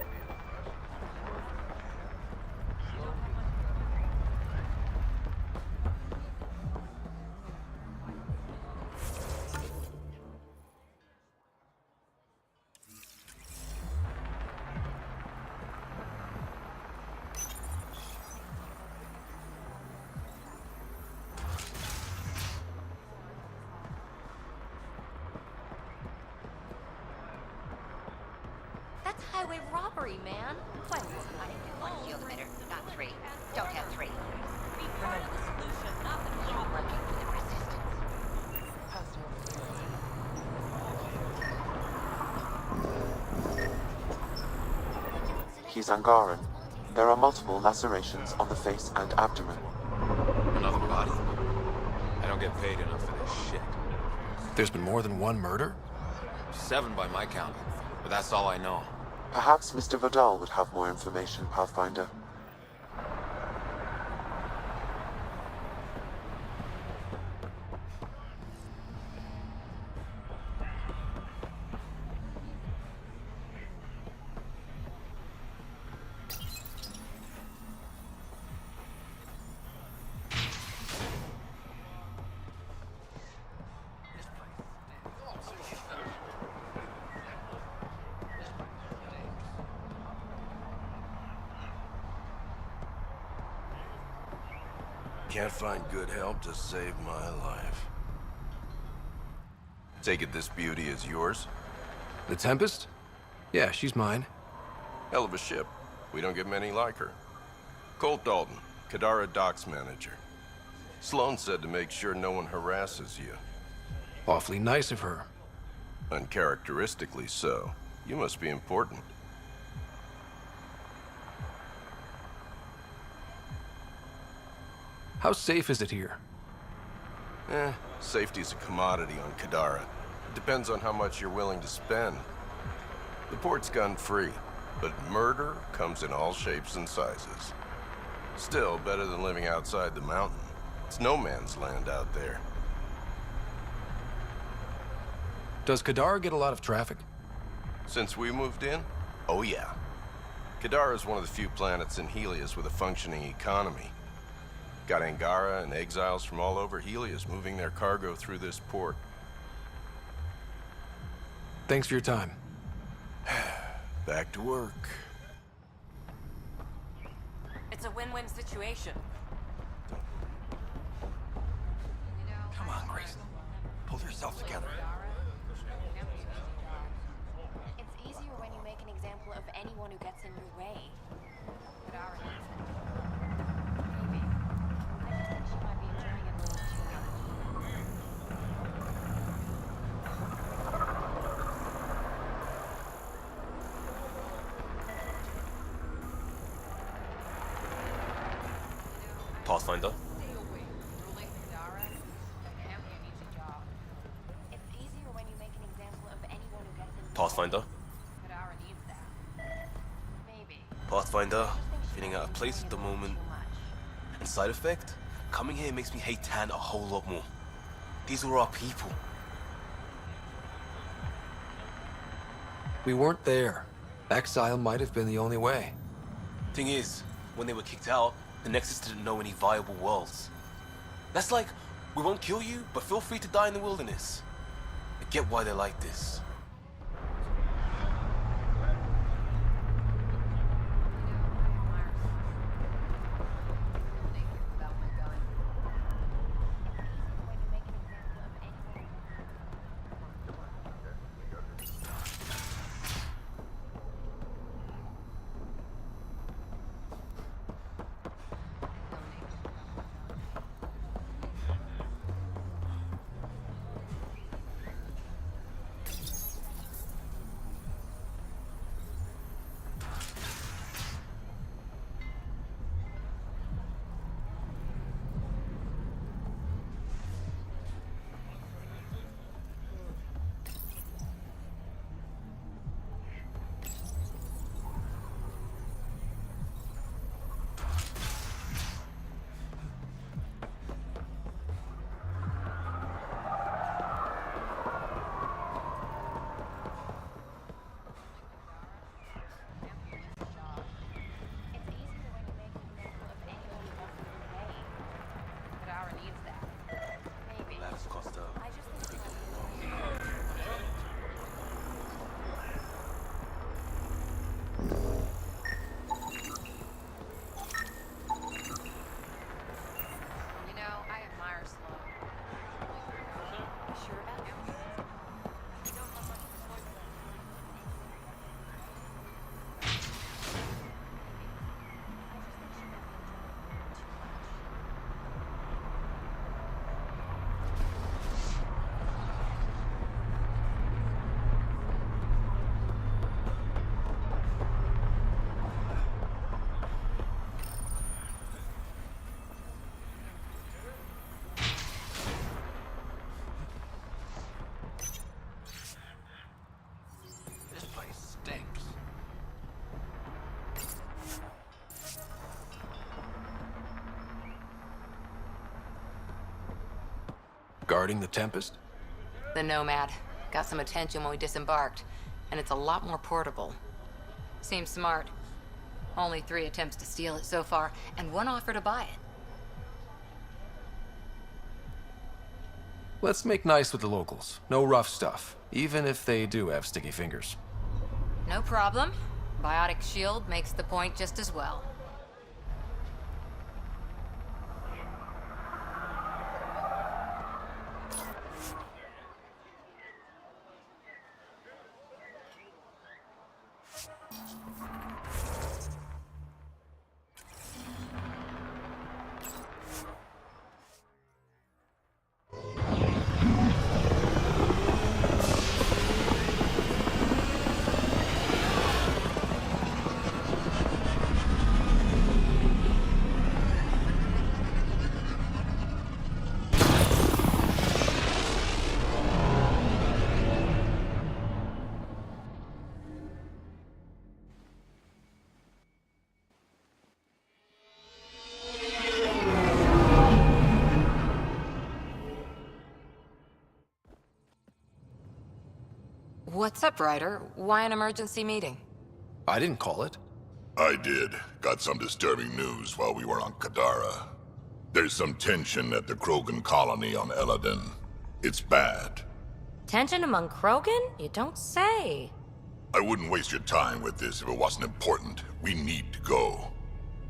That's highway robbery, man. I didn't do one shield emitter, not three. Don't have three. Be part of the solution, not the problem. You're working for the resistance. He's Angaran. There are multiple lacerations on the face and abdomen. Another body? I don't get paid enough for this shit. There's been more than one murder? 7 by my count, but that's all I know. Perhaps Mr. Vidal would have more information, Pathfinder. Can't find good help to save my life. Take it this beauty is yours? The Tempest? Yeah, she's mine. Hell of a ship. We don't get many like her. Colt Dalton, Kadara Docks Manager. Sloane said to make sure no one harasses you. Awfully nice of her. Uncharacteristically so. You must be important. How safe is it here? Safety's a commodity on Kadara. It depends on how much you're willing to spend. The port's gun-free, but murder comes in all shapes and sizes. Still, better than living outside the mountain. It's no man's land out there. Does Kadara get a lot of traffic? Since we moved in? Oh yeah. Kadara is one of the few planets in Helios with a functioning economy. Got Angara and exiles from all over Helios moving their cargo through this port. Thanks for your time. Back to work. It's a win-win situation. Come on, Grace. Pull yourself together. It's easier when you make an example of anyone who gets in your way. She might be enjoying it a little too much. Pathfinder? It's easier when you make an example of anyone who gets in your Pathfinder? way. Maybe. Pathfinder? Feeling out of place at the moment. And side effect? Coming here makes me hate Tan a whole lot more. These were our people. We weren't there. Exile might have been the only way. Thing is, when they were kicked out, The Nexus didn't know any viable worlds. That's like, we won't kill you, but feel free to die in the wilderness. I get why they're like this. Guarding the Tempest? The Nomad. Got some attention when we disembarked, and it's a lot more portable. Seems smart. Only 3 attempts to steal it so far, and 1 offer to buy it. Let's make nice with the locals. No rough stuff, even if they do have sticky fingers. No problem. Biotic shield makes the point just as well. What's up, Ryder? Why an emergency meeting? I didn't call it. I did. Got some disturbing news while we were on Kadara. There's some tension at the Krogan colony on Eladin. It's bad. Tension among Krogan? You don't say. I wouldn't waste your time with this if it wasn't important. We need to go.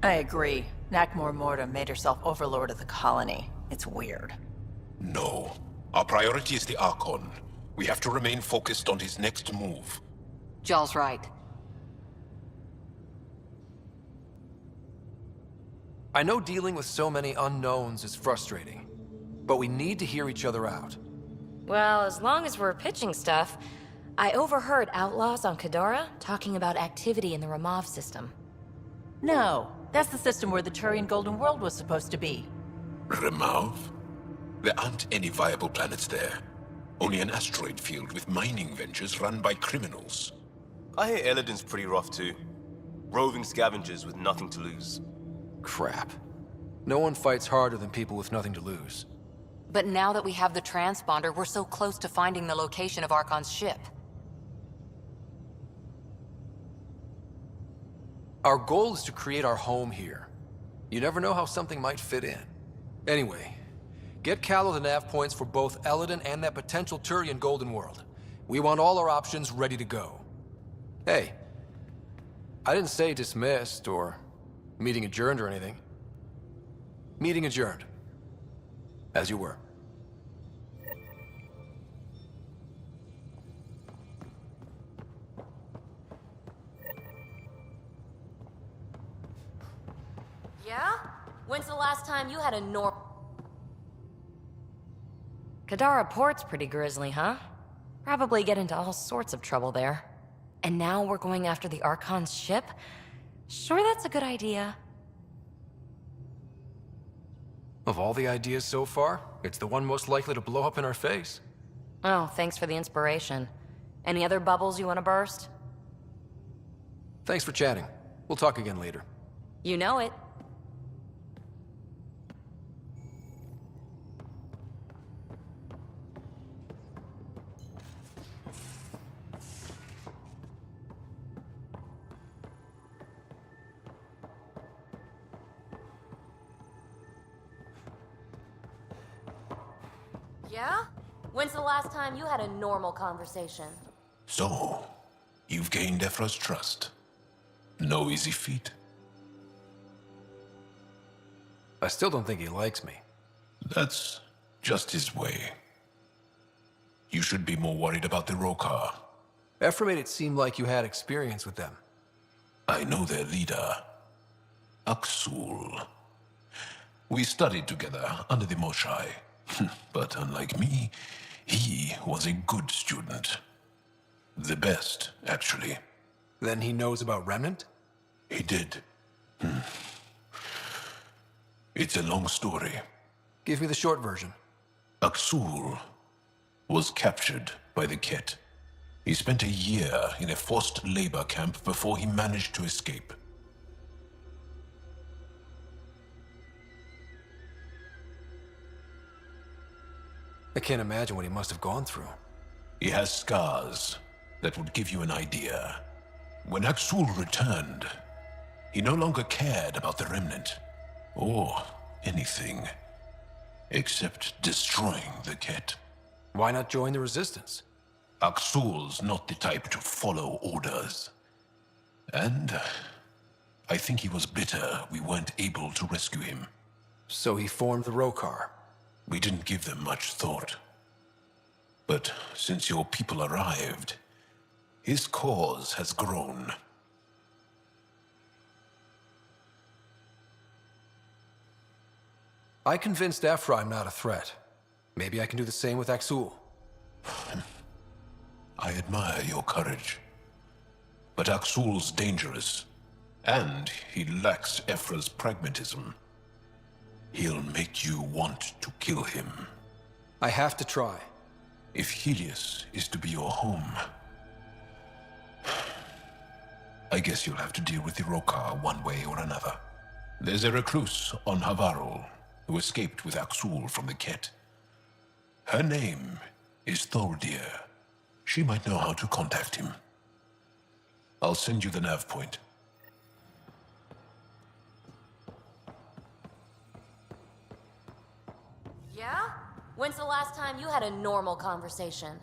I agree. Nakmor Morta made herself overlord of the colony. It's weird. No. Our priority is the Archon. We have to remain focused on his next move. Jaal's right. I know dealing with so many unknowns is frustrating, but we need to hear each other out. Well, as long as we're pitching stuff, I overheard outlaws on Kadara talking about activity in the Ramov system. No, that's the system where the Turian Golden World was supposed to be. Ramov? There aren't any viable planets there. Only an asteroid field with mining ventures run by criminals. I hear Eladin's pretty rough too. Roving scavengers with nothing to lose. Crap. No one fights harder than people with nothing to lose. But now that we have the transponder, we're so close to finding the location of Archon's ship. Our goal is to create our home here. You never know how something might fit in. Anyway, get Callow the nav points for both Eladin and that potential Turian Golden World. We want all our options ready to go. Hey, I didn't say dismissed or meeting adjourned or anything. Meeting adjourned. As you were. Yeah? When's the last time you had a Kadara Port's pretty grisly, huh? Probably get into all sorts of trouble there. And now we're going after the Archon's ship? Sure that's a good idea. Of all the ideas so far, it's the one most likely to blow up in our face. Oh, thanks for the inspiration. Any other bubbles you want to burst? Thanks for chatting. We'll talk again later. You know it. Yeah? When's the last time you had a normal conversation? So, you've gained Ephra's trust. No easy feat. I still don't think he likes me. That's just his way. You should be more worried about the Rokar. Ephra made it seem like you had experience with them. I know their leader, Aksul. We studied together under the Moshai. But unlike me, he was a good student. The best, actually. Then he knows about Remnant? He did. It's a long story. Give me the short version. Aksul was captured by the Ket. He spent a year in a forced labor camp before he managed to escape. I can't imagine what he must have gone through. He has scars that would give you an idea. When Aksul returned, he no longer cared about the Remnant, or anything, except destroying the Ket. Why not join the Resistance? Aksul's not the type to follow orders. And I think he was bitter we weren't able to rescue him. So he formed the Rokar. We didn't give them much thought. But since your people arrived, his cause has grown. I convinced Ephra I'm not a threat. Maybe I can do the same with Aksul. I admire your courage. But Aksul's dangerous, and he lacks Ephra's pragmatism. He'll make you want to kill him. I have to try. If Helios is to be your home, I guess you'll have to deal with the Rokar one way or another. There's a recluse on Havarul who escaped with Aksul from the Ket. Her name is Thordir. She might know how to contact him. I'll send you the nav point. Yeah? When's the last time you had a normal conversation?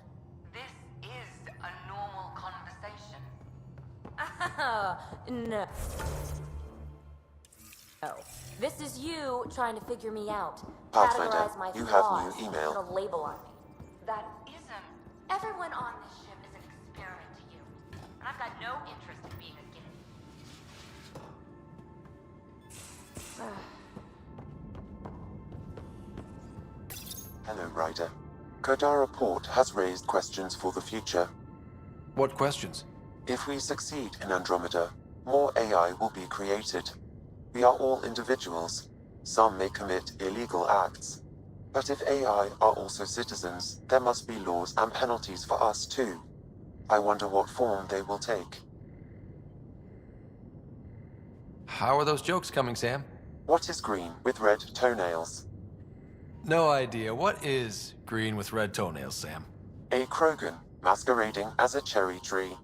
This is a normal conversation. No. Oh. This is you trying to figure me out. Pathfinder, Categorize my you have flaws, new email. put a label on me. That isn't. Everyone on this ship is an experiment to you. And I've got no interest in being a guinea. Hello, Ryder. Kodara Port has raised questions for the future. What questions? If we succeed in Andromeda, more AI will be created. We are all individuals. Some may commit illegal acts. But if AI are also citizens, there must be laws and penalties for us too. I wonder what form they will take. How are those jokes coming, Sam? What is green with red toenails? No idea. What is green with red toenails, Sam? A Krogan, masquerading as a cherry tree.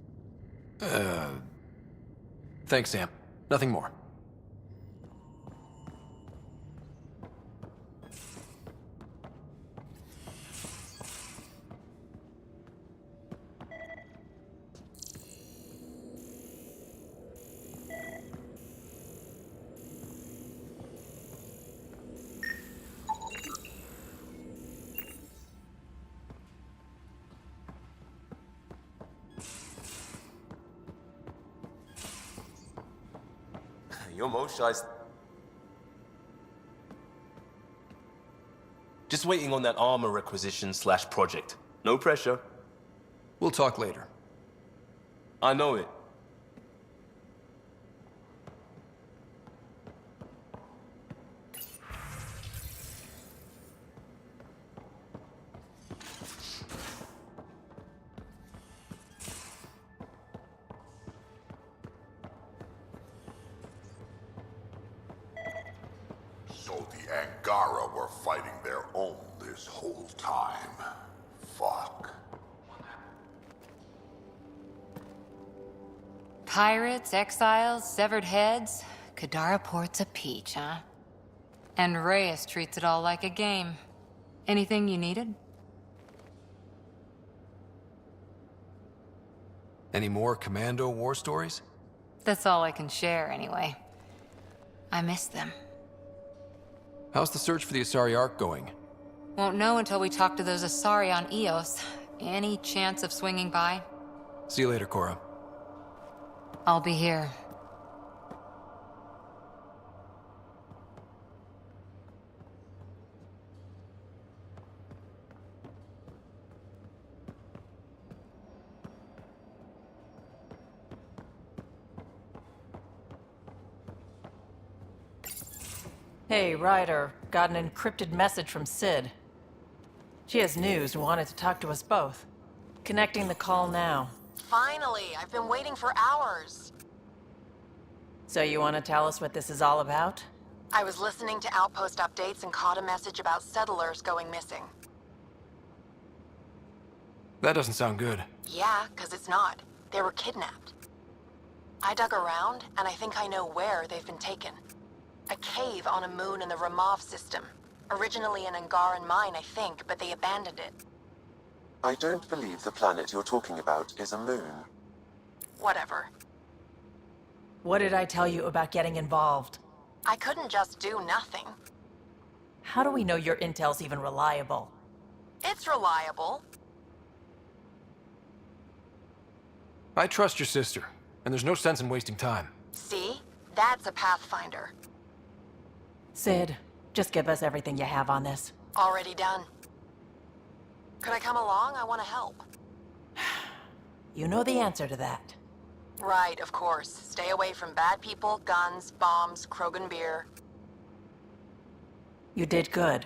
Thanks, Sam. Nothing more. Your Mosai's... Just waiting on that armor requisition / project. No pressure. We'll talk later. I know it. So the Angara were fighting their own this whole time. Fuck. Pirates, exiles, severed heads. Kadara Port's a peach, huh? And Reyes treats it all like a game. Anything you needed? Any more Commando war stories? That's all I can share, anyway. I miss them. How's the search for the Asari Ark going? Won't know until we talk to those Asari on Eos. Any chance of swinging by? See you later, Cora. I'll be here. Hey, Ryder. Got an encrypted message from Sid. She has news and wanted to talk to us both. Connecting the call now. Finally! I've been waiting for hours. So you want to tell us what this is all about? I was listening to Outpost updates and caught a message about settlers going missing. That doesn't sound good. Yeah, 'cause it's not. They were kidnapped. I dug around, and I think I know where they've been taken. A cave on a moon in the Ramov system. Originally an Angaran mine, I think, but they abandoned it. I don't believe the planet you're talking about is a moon. Whatever. What did I tell you about getting involved? I couldn't just do nothing. How do we know your intel's even reliable? It's reliable. I trust your sister, and there's no sense in wasting time. See? That's a Pathfinder. Sid, just give us everything you have on this. Already done. Could I come along? I want to help. You know the answer to that. Right, of course. Stay away from bad people, guns, bombs, Krogan beer. You did good.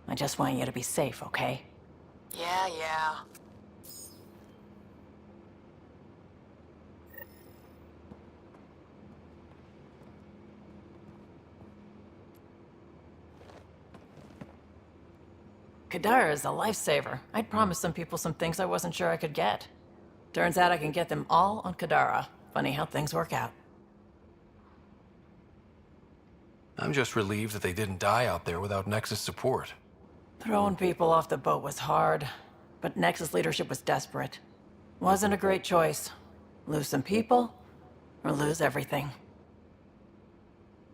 I just want you to be safe, okay? Yeah. Kadara is a lifesaver. I'd promised some people some things I wasn't sure I could get. Turns out I can get them all on Kadara. Funny how things work out. I'm just relieved that they didn't die out there without Nexus support. Throwing people off the boat was hard, but Nexus leadership was desperate. Wasn't a great choice. Lose some people, or lose everything.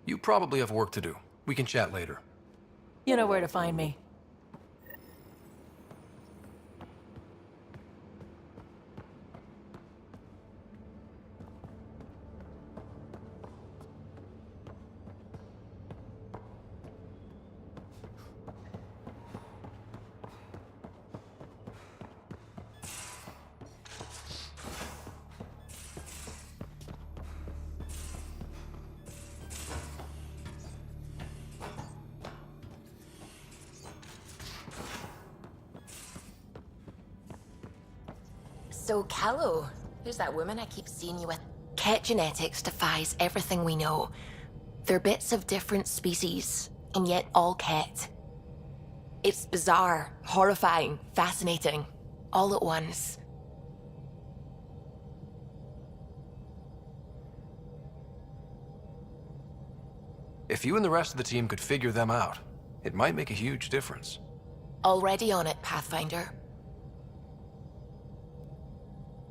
You probably have work to do. We can chat later. You know where to find me. So, Callow, who's that woman I keep seeing you with? Ket genetics defies everything we know. They're bits of different species, and yet all Ket. It's bizarre, horrifying, fascinating, all at once. If you and the rest of the team could figure them out, it might make a huge difference. Already on it, Pathfinder.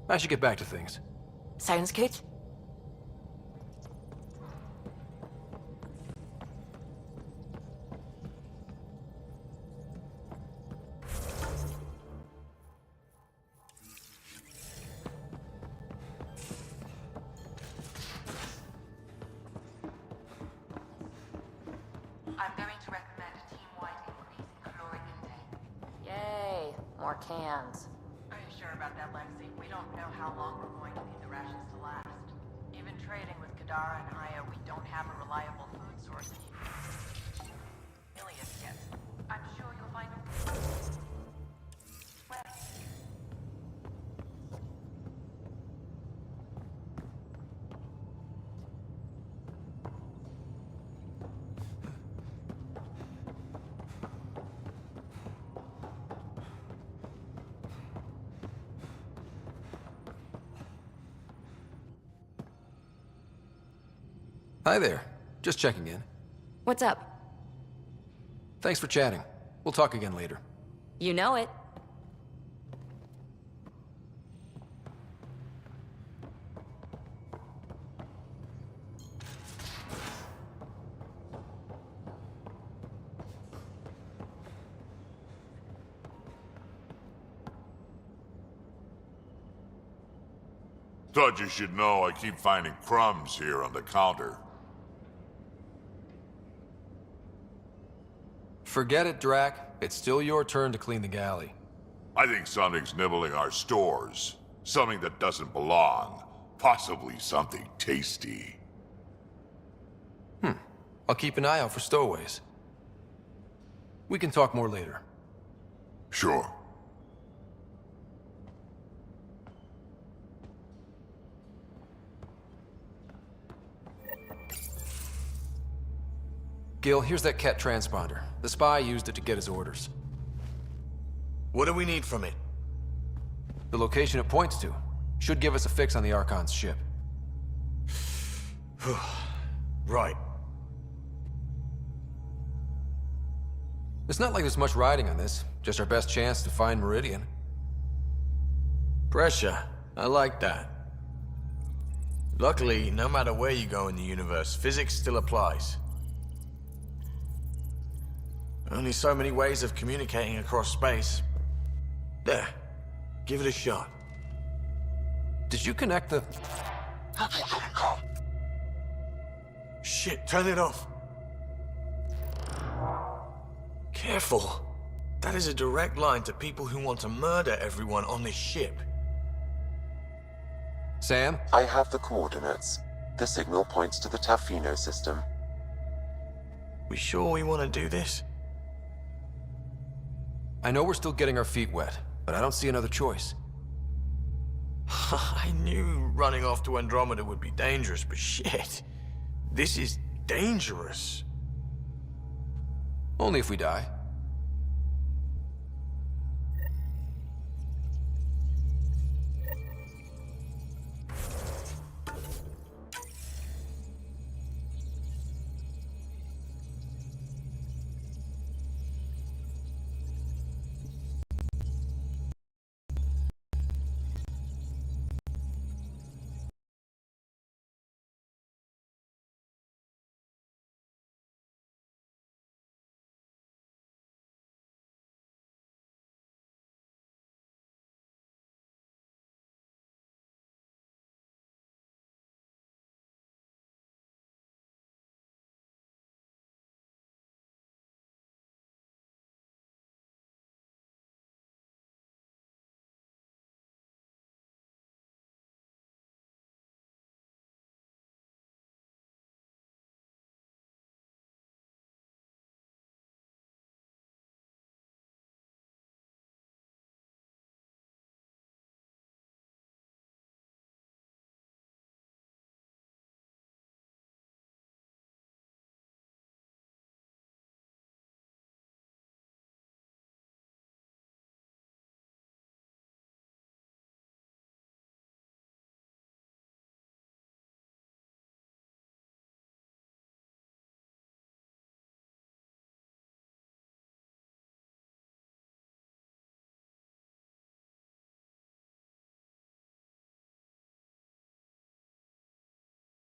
I should get back to things. Sounds good. cans. Are you sure about that, Lexi? We don't know how long we're going to need the rations to last. Even trading with Kadara and Aya, we don't have a reliable food source. Ilias yet. I'm sure you'll find a... Hi there. Just checking in. What's up? Thanks for chatting. We'll talk again later. You know it. Thought you should know I keep finding crumbs here on the counter. Forget it, Drac. It's still your turn to clean the galley. I think something's nibbling our stores. Something that doesn't belong. Possibly something tasty. I'll keep an eye out for stowaways. We can talk more later. Sure. Gil, here's that Ket transponder. The spy used it to get his orders. What do we need from it? The location it points to should give us a fix on the Archon's ship. Right. It's not like there's much riding on this. Just our best chance to find Meridian. Pressure. I like that. Luckily, no matter where you go in the universe, physics still applies. Only so many ways of communicating across space. There. Give it a shot. Did you connect the... Shit, turn it off. Careful. That is a direct line to people who want to murder everyone on this ship. Sam? I have the coordinates. The signal points to the Tafino system. We sure we want to do this? I know we're still getting our feet wet, but I don't see another choice. I knew running off to Andromeda would be dangerous, but shit. This is dangerous. Only if we die.